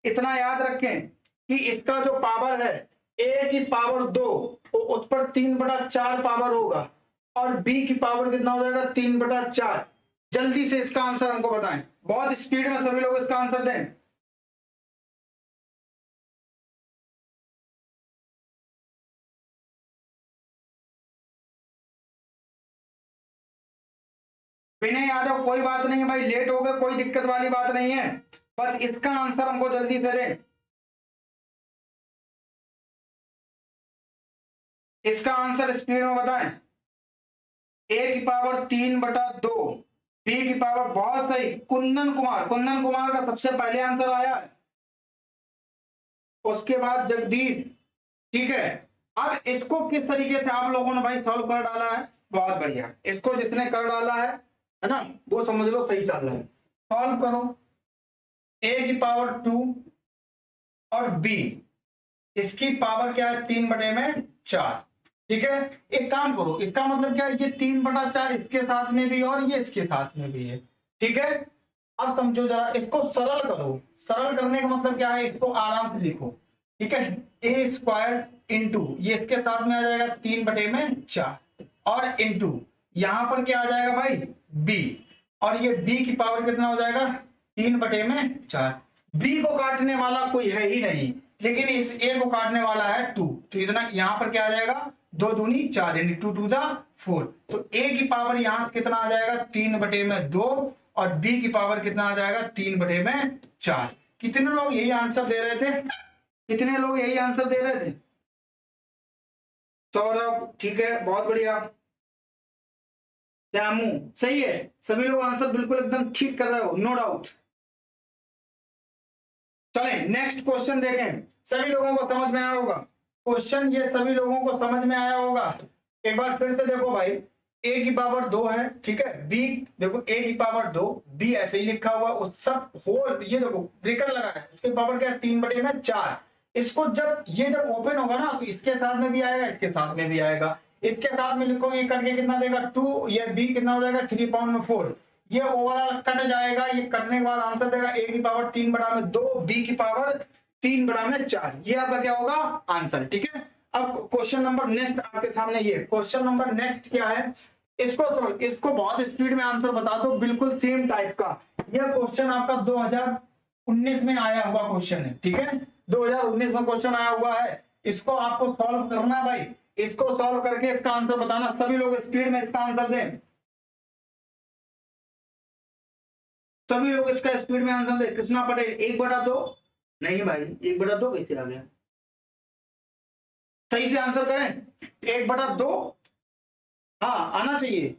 इतना याद रखें कि इसका जो पावर है a की पावर 2, तो उस पर 3/4 पावर होगा, और b की पावर कितना हो जाएगा 3/4। जल्दी से इसका आंसर हमको बताएं, बहुत स्पीड में सभी लोग इसका आंसर दें। विनय यादव कोई बात नहीं है भाई, लेट हो गए, कोई दिक्कत वाली बात नहीं है, बस इसका आंसर हमको जल्दी से दें। इसका आंसर स्पीड में बताएं। a की पावर 3/2, b की पावर, बहुत सही, कुंदन कुमार, कुंदन कुमार का सबसे पहले आंसर आया है, उसके बाद जगदीश, ठीक है। अब इसको किस तरीके से आप लोगों ने भाई सॉल्व कर डाला है, बहुत बढ़िया। इसको जिसने कर डाला है ना, वो समझ लो सही चल रहा है। सॉल्व करो, a की पावर 2 और b इसकी पावर क्या है 3/4, ठीक है। एक काम करो, इसका मतलब क्या है, ये 3/4 इसके साथ में भी और ये इसके साथ में भी है, ठीक है। अब समझो जरा, इसको सरल करो। सरल करने का मतलब क्या है, इसको आराम से लिखो, ठीक है। ए स्क्वायर इंटू, ये इसके साथ में आ जाएगा 3/4, और इंटू यहां पर क्या आ जाएगा भाई बी, और ये बी की पावर कितना हो जाएगा 3/4। बी को काटने वाला कोई है ही नहीं, लेकिन इस ए को काटने वाला है 2, तो इतना यहां पर क्या आ जाएगा 2 दूनी 4, यानी 2 2 4। तो ए की पावर यहां से कितना आ जाएगा 3/2, और बी की पावर कितना आ जाएगा 3/4। कितने लोग यही आंसर दे रहे थे, कितने लोग यही आंसर दे रहे थे? सौरभ, ठीक है, बहुत बढ़िया। श्यामू, सही है, सभी लोग आंसर बिल्कुल एकदम ठीक कर रहे हो, नो डाउट। चलें नेक्स्ट क्वेश्चन देखें, सभी लोगों को समझ में आया होगा क्वेश्चन, ये सभी लोगों को समझ में आया होगा। एक बार फिर से देखो भाई, a की पावर 2 है, ठीक है। b देखो, a की पावर 2, b ऐसे ही लिखा हुआ, उस सब होल, ये देखो ब्रेकर लगा है, उसकी पावर क्या है 3/4। इसको जब ओपन होगा ना, तो इसके साथ में भी आएगा, इसके साथ में भी आएगा, इसके साथ में लिखोगे करके कितना देगा 2, ये b कितना हो जाएगा 3/4। ये ओवरऑल कट जाएगा, ये कटने के बाद आंसर देगा a की पावर 3/2, b की पावर 3/4, ये आपका क्या होगा आंसर, ठीक है। अब क्वेश्चन नंबर नेक्स्ट आपके सामने, ये क्वेश्चन नंबर नेक्स्ट क्या है, इसको बहुत स्पीड में आंसर बता दो, बिल्कुल सेम टाइप का। यह क्वेश्चन आपका 2019 में आया हुआ क्वेश्चन है, ठीक है। 2019 में क्वेश्चन आया हुआ है, इसको आपको सॉल्व करना है भाई। इसको सॉल्व करके इसका आंसर बताना, सभी लोग स्पीड में इसका आंसर दें, सभी लोग इसका स्पीड में आंसर दें। कृष्णा पटेल 1/2, नहीं भाई 1/2 कैसे आ गया, सही से आंसर करें, 1/2, हाँ आना चाहिए।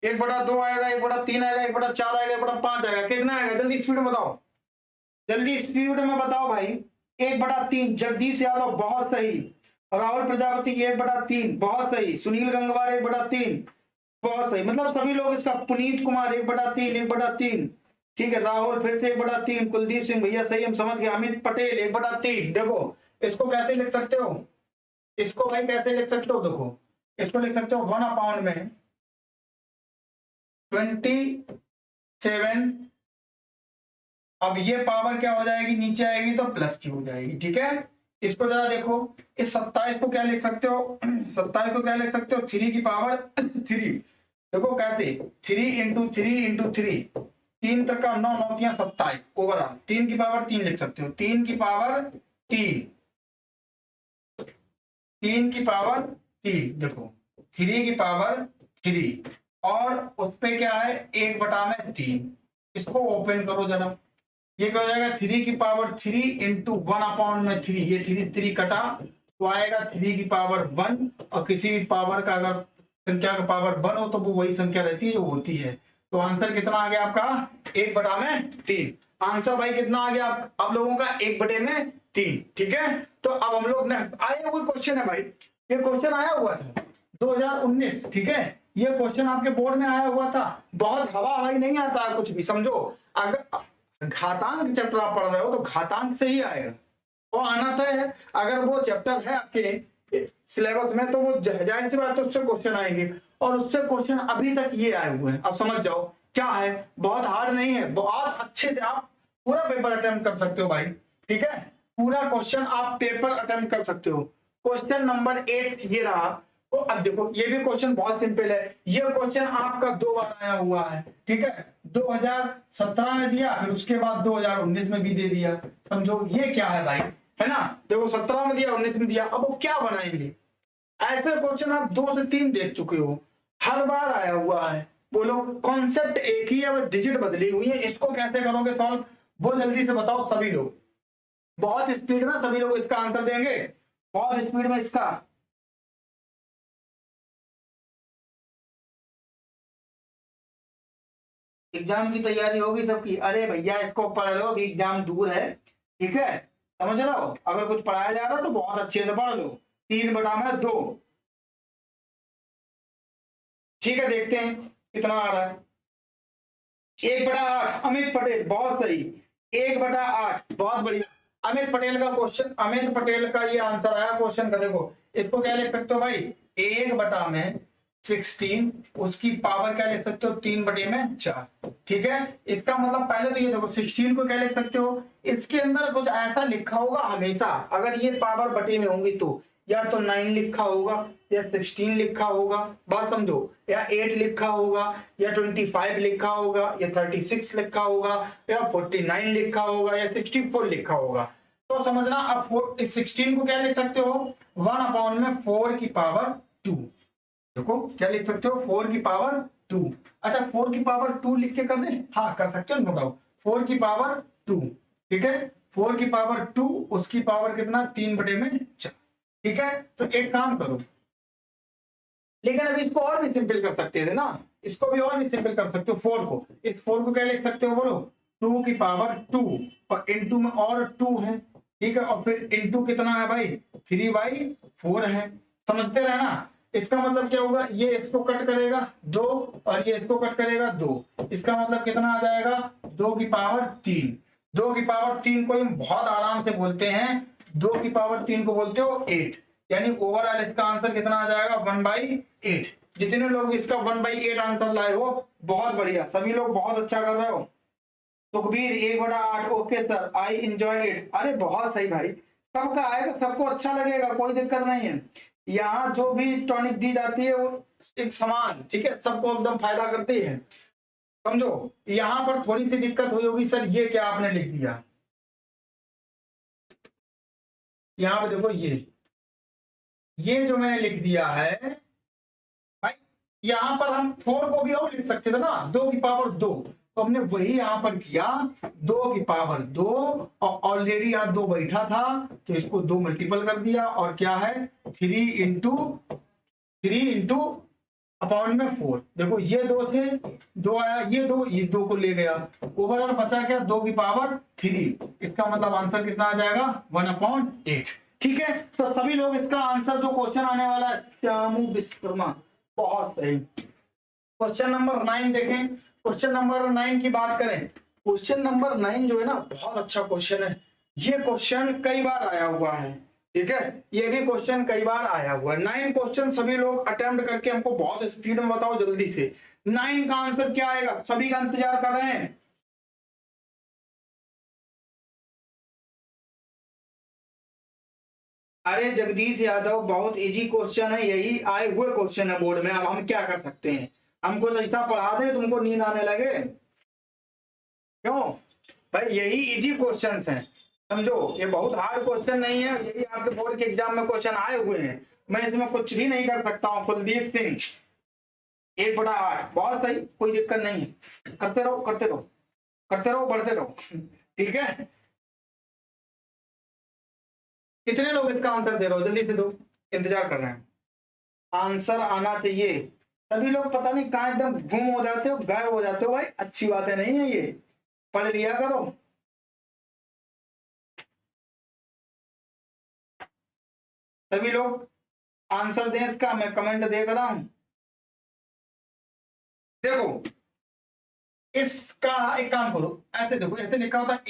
1/2 आएगा, 1/3 आएगा, 1/4 आएगा, 1/5 आएगा, कितना आएगा जल्दी स्पीड में बताओ, जल्दी स्पीड में बताओ भाई। 1/3। जगदीश यादव बहुत सही, राहुल प्रजापति 1/3 बहुत सही, सुनील गंगवार 1/3 बहुत सही, मतलब सभी लोग इसका, पुनीत कुमार 1/3 1/3, ठीक है, राहुल फिर से 1/3, कुलदीप सिंह भैया सही, हम समझ गए, अमित पटेल 1/3। देखो इसको कैसे लिख सकते हो, इसको भाई कैसे लिख सकते हो, देखो इसको लिख सकते हो 1/, में 27, अब ये पावर क्या हो जाएगी, नीचे आएगी तो प्लस की हो जाएगी, ठीक है। इसको जरा देखो, इस 27 को क्या लिख सकते हो, 27 को क्या लिख सकते हो, 3 की पावर 3, देखो कैसे, 3 × 3 × 3, 3 तक का 9 9 27, ओवरऑल 3 की पावर 3 लिख सकते हो, 3 की पावर 3, 3 की पावर 3, देखो 3 की पावर 3, और उस पे क्या है 1/3, इसको ओपन करो जरा, ये क्या हो जाएगा, 3 की पावर 3 × 1/3, ये 3 कटा तो आएगा 3 की पावर 1, और किसी भी पावर का अगर संख्या का पावर 1 हो तो वो वही संख्या रहती है जो होती है। तो आंसर कितना आ गया आपका, 1/3। आंसर भाई कितना आ गया आप लोगों का, 1/3, ठीक है। तो अब हम लोग ने आए हुए क्वेश्चन है भाई, ये क्वेश्चन आया हुआ था 2019, ठीक है, ये क्वेश्चन आपके बोर्ड में आया हुआ था, बहुत हवा हवाई नहीं आता है कुछ भी, समझो। अगर घातांक चैप्टर आप पढ़ रहे हो तो घातांक से ही आएगा, वो आना तय है। अगर वो चैप्टर है आपके सिलेबस में तो वो जाहिर सी बात है उससे क्वेश्चन आएंगे, और उससे क्वेश्चन अभी तक ये आए हुए हैं। अब समझ जाओ क्या है, बहुत हार्ड नहीं है, बहुत अच्छे से आप पूरा पेपर अटेम्प्ट कर सकते हो भाई, ठीक है, पूरा क्वेश्चन आप पेपर अटेम्प्ट कर सकते हो। क्वेश्चन नंबर 8 ये रहा। तो अब देखो ये भी क्वेश्चन बहुत सिंपल है, ये क्वेश्चन आपका 2 बार आया हुआ है, ठीक है, 2017 में दिया, फिर उसके बाद 2019 में भी दे दिया, समझो ये क्या है भाई, है ना। देखो 17 में दिया, 19 में दिया, अब वो क्या बनाएंगे, ऐसे क्वेश्चन आप 2 से 3 देख चुके हो, हर बार आया हुआ है। बोलो कॉन्सेप्ट एक ही है, बस डिजिट बदली हुई है, इसको कैसे करोगे सॉल्व, वो जल्दी से बताओ सभी लोग, बहुत स्पीड में सभी लोग इसका आंसर देंगे, बहुत स्पीड में इसका। एग्जाम की तैयारी होगी सबकी, अरे भैया इसको पढ़ लो, अभी एग्जाम दूर है, ठीक है, समझ रहे हो, अगर कुछ पढ़ाया जा रहा है तो बहुत अच्छे से पढ़ लो। 3/2, ठीक है, देखते हैं कितना आ रहा है। 1/8, अमित पटेल बहुत सही, 1/8 बहुत बढ़िया। अमित पटेल का क्वेश्चन, अमित पटेल का ये आंसर आया क्वेश्चन का, देखो इसको क्या लिख सकते हो भाई, 1/16, उसकी पावर क्या लिख सकते हो, 3/4, ठीक है। इसका मतलब पहले तो ये देखो 16 को क्या लिख सकते हो, इसके अंदर कुछ ऐसा लिखा होगा हमेशा, अगर ये पावर बटे में होंगी तो या तो 9 लिखा होगा, या 16 लिखा होगा, बात समझो, या 8 लिखा होगा, या 25 लिखा होगा, या 36 लिखा होगा, या 49 लिखा होगा, या 64 लिखा होगा। तो समझना, अब 16 को क्या लिख सकते हो, 1/4 की पावर 2, देखो क्या लिख सकते हो, 4 की पावर 2। अच्छा 4 की पावर 2 लिख के कर दे, हाँ कर सकते हो, नो डाउट, 4 की पावर 2, ठीक है, 4 की पावर 2, उसकी पावर कितना, 3/4, ठीक है। तो एक काम करो, लेकिन अभी इसको और भी सिंपल कर सकते थे ना, इसको भी और भी सिंपल कर सकते हो, 4 को, इस 4 को क्या लिख सकते हो बोलो, 2 की पावर 2, और इनटू में और 2 है, ठीक है, और फिर इनटू कितना है भाई, 3/4 है, समझते रहना। इसका मतलब क्या होगा, ये इसको कट करेगा 2, और ये इसको कट करेगा 2, इसका मतलब कितना आ जाएगा, 2 की पावर 3। 2 की पावर 3 को हम बहुत आराम से बोलते हैं, 2 की पावर 3 को बोलते हो 8, यानी ओवरऑल इसका आंसर कितना आ जाएगा, 1/8। जितने लोग इसका 1/8 आंसर लाए हो, बहुत बढ़िया, सभी लोग बहुत अच्छा कर रहे हो। Sukhbir 1/8, okay sir, I enjoy it, अरे बहुत सही भाई, सबका आएगा, सबको अच्छा लगेगा, कोई दिक्कत नहीं है। यहाँ जो भी टॉनिक दी जाती है वो एक समान, ठीक है, सबको एकदम फायदा करती है, समझो। यहाँ पर थोड़ी सी दिक्कत हुई होगी, सर ये क्या आपने लिख दिया, यहाँ पे देखो ये जो मैंने लिख दिया है भाई, यहाँ पर हम 4 को भी और लिख सकते थे ना, 2 की पावर 2, तो हमने वही यहाँ पर किया, 2 की पावर 2, और ऑलरेडी यहाँ 2 बैठा था तो इसको 2 मल्टीपल कर दिया, और क्या है 3 × अपॉन में 4। देखो ये 2 से 2 आया, ये 2 को ले गया, ओवरऑल बचा क्या 2 की पावर 3। इसका मतलब आंसर कितना आ जाएगा 1/8। ठीक है, तो सभी लोग इसका आंसर जो क्वेश्चन आने वाला है श्यामू विश्वकर्मा, बहुत सही। क्वेश्चन नंबर 9 देखें। क्वेश्चन नंबर 9 की बात करें, क्वेश्चन नंबर 9 जो है ना बहुत अच्छा क्वेश्चन है। ये क्वेश्चन कई बार आया हुआ है, ठीक है, ये भी क्वेश्चन कई बार आया हुआ है। 9 क्वेश्चन सभी लोग अटेम्प्ट करके हमको बहुत स्पीड में बताओ जल्दी से 9 का आंसर क्या आएगा, सभी का इंतजार कर रहे हैं। अरे जगदीश यादव बहुत इजी क्वेश्चन है, यही आए हुए क्वेश्चन है बोर्ड में, अब हम क्या कर सकते हैं, हमको तो ऐसा पढ़ा दे तुमको नींद आने लगे, क्यों भाई, यही इजी क्वेश्चंस हैं, समझो ये बहुत हार्ड क्वेश्चन नहीं है, यही आपके बोर्ड के एग्जाम में क्वेश्चन आए हुए हैं, मैं इसमें कुछ भी नहीं कर सकता हूँ। कुलदीप सिंह 1/8, बहुत सही, कोई दिक्कत नहीं है, करते रहो करते रहो करते रहो, बढ़ते रहो। ठीक है, कितने लोग इसका आंसर दे रहे हो, जल्दी से दो, इंतजार कर रहे हैं, आंसर आना चाहिए। सभी लोग पता नहीं कहाँ एकदम गुम हो जाते हो, गायब हो जाते हो, भाई अच्छी बातें नहीं है ये, पढ़ लिया करो। सभी लोग आंसर दें इसका, मैं कमेंट देख रहा हूं। देखो इसका एक काम करो, ऐसे देखो, ऐसे लिखा होता है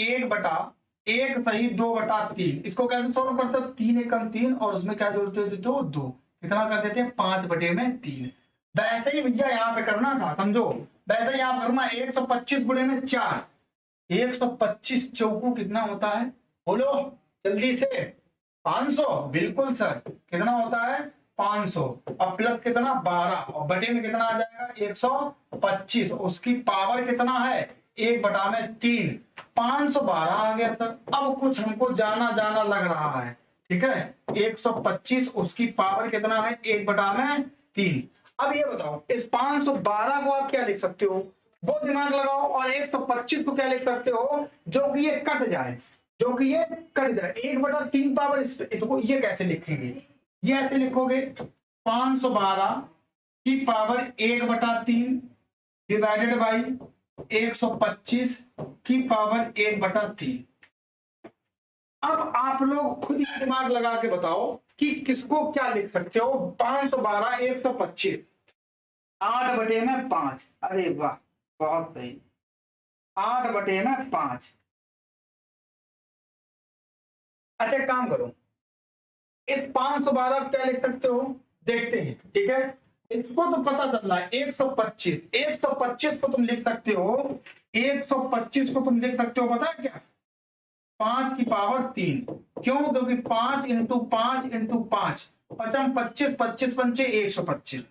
1/1 सही 2/3, इसको कैसे सॉल्व करते हो, 3 × 3 और उसमें क्या जोड़ते हो, दो, कितना कर देते हैं 5/3। वैसे ही भैया यहाँ पे करना था, समझो वैसे ही आप करना 125/4, 125 चौकू कितना होता है, बोलो जल्दी से, 500, बिल्कुल सर, कितना होता है 500, और प्लस कितना 12, और बटे में कितना आ जाएगा 125, उसकी पावर कितना है 1/3, 512 आ गया सर। अब कुछ हमको जाना जाना लग रहा है, ठीक है, 125 उसकी पावर कितना है 1/3। अब ये बताओ इस 512 को आप क्या लिख सकते हो, वो दिमाग लगाओ, और 125 को क्या लिख सकते हो जो कि ये कट जाए, जो कि ये कट जाए 1/3 पावर, इसको ये कैसे लिखेंगे, ये ऐसे लिखोगे 512 की पावर 1/3 डिवाइडेड बाई 125 की पावर 1/3। अब आप लोग खुद ही दिमाग लगा के बताओ कि किसको क्या लिख सकते हो, 512 125 8/5, अरे वाह बहुत सही, 8/5। अच्छा एक काम करो, इस 512 क्या लिख सकते हो, देखते हैं, ठीक है, इसको तो पता चल रहा है 125 को तुम लिख सकते हो, 125 को तुम लिख सकते हो, पता है क्या 5/3, क्यों, क्योंकि 5 × 5 × 5 पचम 25, 25 पंचे 125,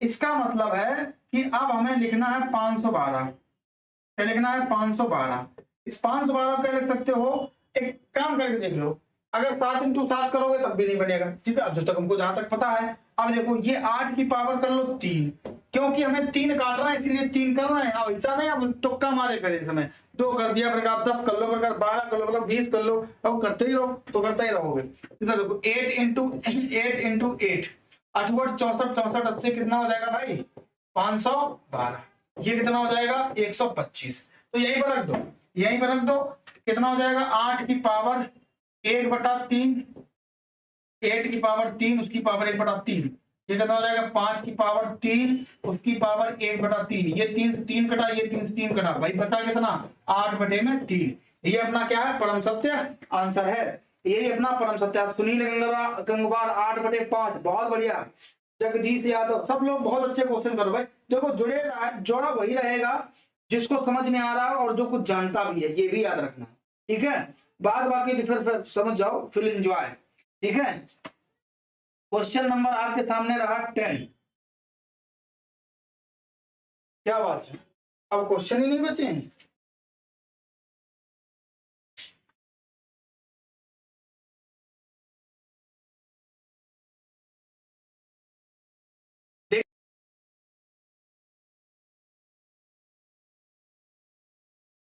इसका मतलब है कि अब हमें लिखना है 512, क्या लिखना है 512, इस 512 क्या लिख सकते हो, एक काम करके देख लो, अगर 7 × 7 करोगे तब भी नहीं बनेगा, ठीक है, अब जब तक हमको जहां तक पता है, अब देखो ये 8 की पावर कर लो 3, क्योंकि हमें 3 काट रहा है इसीलिए 3 कर रहे हैं, अब ऐसा नहीं अब तुक्का मारे फिर इस समय 2 कर दिया, फिर आप 10 कर लो, फिर 12 कर लो, फिर 20 कर लो, अब करते ही रहो तो करते ही रहोगे। इधर देखो 8 × 8 8 64 64 अच्छे कितना हो जाएगा भाई 512, ये कितना हो जाएगा 125, तो यहीं पर रख दो, यहीं पर रख दो, कितना हो जाएगा 8 की पावर 1/3, 8 की पावर 3 उसकी पावर 1/3, ये कितना हो जाएगा 5 की पावर 3 उसकी पावर 1/3, ये 3 से 3 कटा, ये 3 से 3 कटा, भाई बचा कितना 8/3। ये अपना क्या है परम सत्य आंसर है, यही अपना परम सत्य। सुनील गंगवार 8/5, बहुत बढ़िया। जगदीश यादव, सब लोग बहुत अच्छे क्वेश्चन करो भाई, देखो जुड़े जोड़ा वही रहेगा जिसको समझ में आ रहा है और जो कुछ जानता भी है, ये भी याद रखना, ठीक है, बाद बाकी फिर समझ जाओ, फिर एंजॉय, ठीक है। क्वेश्चन नंबर आपके सामने रहा 10, क्या बात है, अब क्वेश्चन ही नहीं बचे,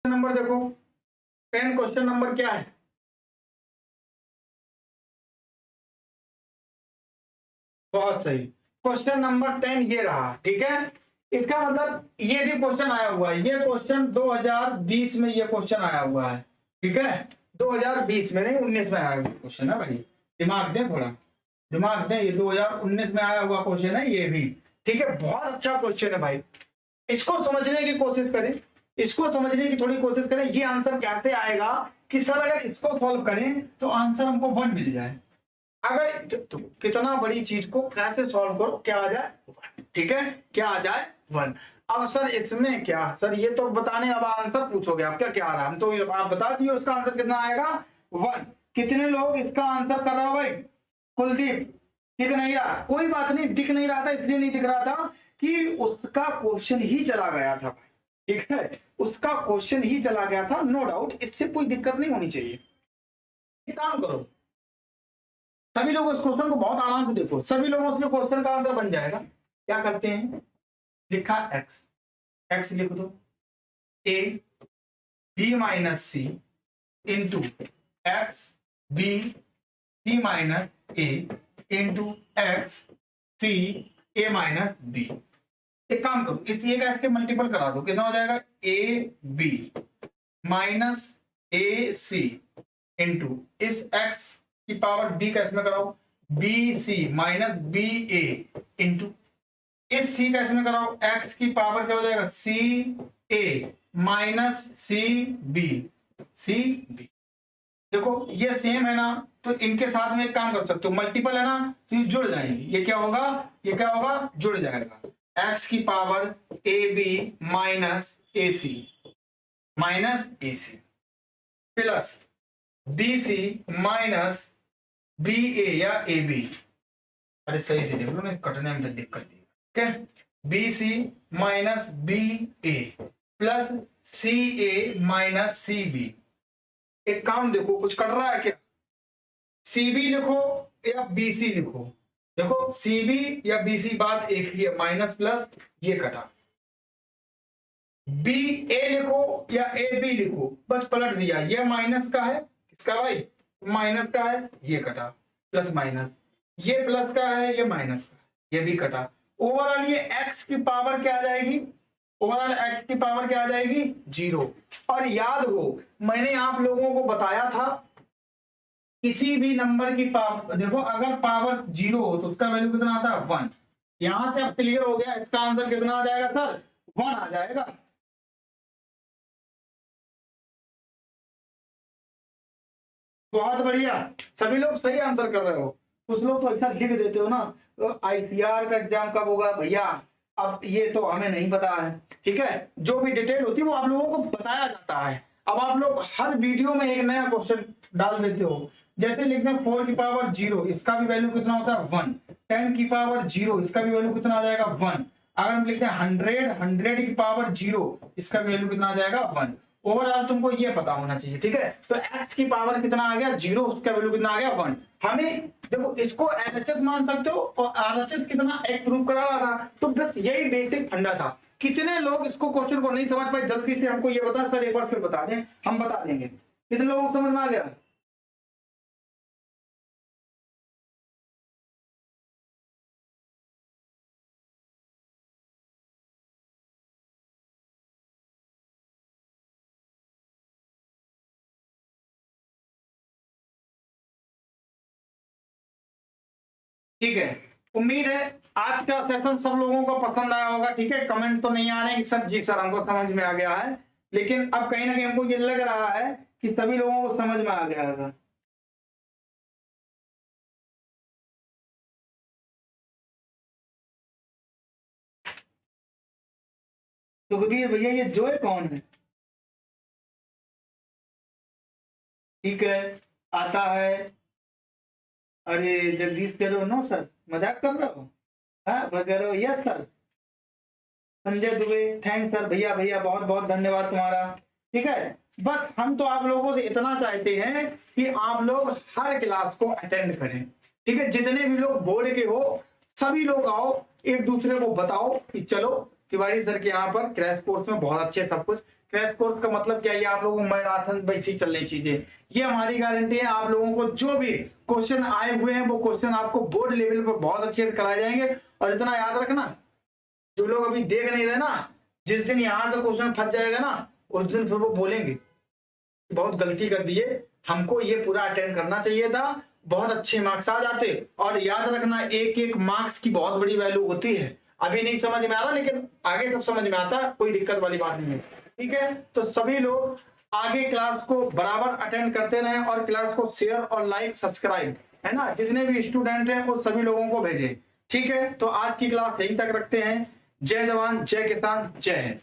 नंबर देखो 10, क्वेश्चन नंबर क्या है, बहुत सही, क्वेश्चन नंबर 10 ये रहा, ठीक है। इसका मतलब ये भी क्वेश्चन आया हुआ है, ये क्वेश्चन 2020 में ये क्वेश्चन आया हुआ है, ठीक है। 2020 में नहीं 19 में आया हुआ क्वेश्चन है भाई, दिमाग दें थोड़ा, दिमाग दें। ये 2019 में आया हुआ क्वेश्चन है ये भी, ठीक है। बहुत अच्छा क्वेश्चन है भाई, इसको समझने की कोशिश करें, इसको समझने की थोड़ी कोशिश करें। ये आंसर कैसे आएगा कि सर अगर इसको सॉल्व करें तो आंसर हमको 1 मिल जाए। अगर तो कितना बड़ी चीज को कैसे सॉल्व करो, क्या आ जाए 1, ठीक है, क्या आ जाए 1। अब सर इसमें क्या, सर ये तो बताने, अब आंसर पूछोगे आप क्या क्या आ रहा है, हम तो आप बता दिए उसका आंसर कितना आएगा 1। कितने लोग इसका आंसर कर रहे हो भाई? कुलदीप दिख नहीं रहा, कोई बात नहीं, दिख नहीं रहा था इसलिए नहीं दिख रहा था कि उसका क्वेश्चन ही चला गया था, ठीक है, उसका क्वेश्चन ही चला गया था, नो डाउट, इससे कोई दिक्कत नहीं होनी चाहिए। एक काम करो, सभी लोग इस क्वेश्चन को बहुत आराम से देखो, सभी लोगों उसमें क्वेश्चन का आंसर बन जाएगा। क्या करते हैं, लिखा एक्स, एक्स लिख दो, A B minus C into X B C minus A into X C A minus B. एक काम करो, इस एक एक्स के मल्टीपल करा दो, कितना हो जाएगा A B minus A C into इस एक्स की पावर बी का इसमें कराओ B C minus B A into इस सी का इसमें कराओ एक्स की पावर क्या हो जाएगा C A minus C B, C B. देखो ये सेम है ना, तो इनके साथ में एक काम कर सकते हो, मल्टीपल है ना तो ये जुड़ जाएंगे, ये क्या होगा, ये क्या होगा, जुड़ जाएगा। एक्स की power A B minus A C plus B C minus B A या ए बी, अरे सही से देख लो ना, कटने में दिक्कत दी, ठीक है। B C minus B A plus C A minus C B. एक काम देखो, कुछ कट रहा है क्या, सी बी लिखो या बी सी लिखो, देखो सी बी या बी सी बात एक ही है, माइनस प्लस ये कटा, बी ए लिखो या ए बी लिखो, बस पलट दिया, ये माइनस का है, किसका भाई, माइनस का है, ये कटा, प्लस माइनस, ये प्लस का है, ये माइनस का, ये भी कटा। ओवरऑल ये एक्स की पावर क्या आ जाएगी, ओवरऑल एक्स की पावर क्या आ जाएगी 0। और याद हो मैंने आप लोगों को बताया था किसी भी नंबर की पावर, देखो अगर पावर 0 हो तो उसका वैल्यू कितना आता है 1। यहां से अब क्लियर हो गया, इसका आंसर कितना आ जाएगा सर 1 आ जाएगा। बहुत बढ़िया, सभी लोग सही आंसर कर रहे हो। कुछ लोग तो ऐसा लिख देते हो ना, तो आईसीआर का एग्जाम कब होगा भैया, अब ये तो हमें नहीं पता है, ठीक है। जो भी डिटेल होती है वो आप लोगों को बताया जाता है। अब आप लोग हर वीडियो में एक नया क्वेश्चन डाल देते हो, जैसे लिखते हैं 4 की पावर 0, इसका भी वैल्यू कितना होता है 1। 10 की पावर 0, इसका भी वैल्यू कितना आ जाएगा 1। अगर हम लिखते हैं 100 की पावर 0, इसका भी वैल्यू कितना आ जाएगा 1। ओवरऑल तुमको ये पता होना चाहिए, ठीक है। तो x की पावर कितना आ गया 0, उसका वैल्यू कितना आ गया 1। हमें देखो इसको LHS मान सकते हो, और RHS कितना एक प्रूव करा रहा था, तो बस यही बेसिक फंडा था। कितने लोग इसको क्वेश्चन को नहीं समझ पाए, जल्दी से हमको ये बता सर, एक बार फिर बता दें, हम बता देंगे। कितने लोगों को समझ में आ गया? ठीक है, उम्मीद है आज का सेशन सब लोगों को पसंद आया होगा, ठीक है। कमेंट तो नहीं आ रहे हैं कि सर जी सर हमको समझ में आ गया है, लेकिन अब कहीं ना कहीं हमको ये लग रहा है कि सभी लोगों को समझ में आ गया होगा। सुखबीर भैया ये जोय कौन है? ठीक है, आता है। अरे जगदीश कह रहे हो नो सर, मजाक कर रहे हो? हाँ कह रहे हो yes sir. Sanjay Dubey thanks sir, भैया भैया बहुत बहुत धन्यवाद तुम्हारा, ठीक है। बस हम तो आप लोगों से इतना चाहते हैं कि आप लोग हर क्लास को अटेंड करें, ठीक है। जितने भी लोग बोर्ड के हो सभी लोग आओ, एक दूसरे को बताओ कि चलो तिवारी सर के यहाँ पर क्रैश कोर्स में बहुत अच्छे सब कुछ। क्रैश कोर्स का मतलब क्या है, ये आप लोगों को मैराथन वैसी चलनी चीजें, ये हमारी गारंटी है। आप लोगों को जो भी क्वेश्चन आए हुए हैं वो क्वेश्चन आपको बोर्ड लेवल पर बहुत अच्छे से कराए जाएंगे, और इतना याद रखना, जो लोग अभी देख नहीं रहे ना, जिस दिन यहां से क्वेश्चन फंस जाएगा ना, उस दिन फिर वो बोलेंगे बहुत गलती कर दिए, हमको ये पूरा अटेंड करना चाहिए था, बहुत अच्छे मार्क्स आ जाते। और याद रखना, एक एक मार्क्स की बहुत बड़ी वैल्यू होती है। अभी नहीं समझ में आ रहा, लेकिन आगे सब समझ में आता है, कोई दिक्कत वाली बात नहीं है। ठीक है, तो सभी लोग आगे क्लास को बराबर अटेंड करते रहें और क्लास को शेयर और लाइक सब्सक्राइब, है ना, जितने भी स्टूडेंट हैं वो सभी लोगों को भेजें। ठीक है, तो आज की क्लास यहीं तक रखते हैं। जय जवान, जय किसान, जय हिंद।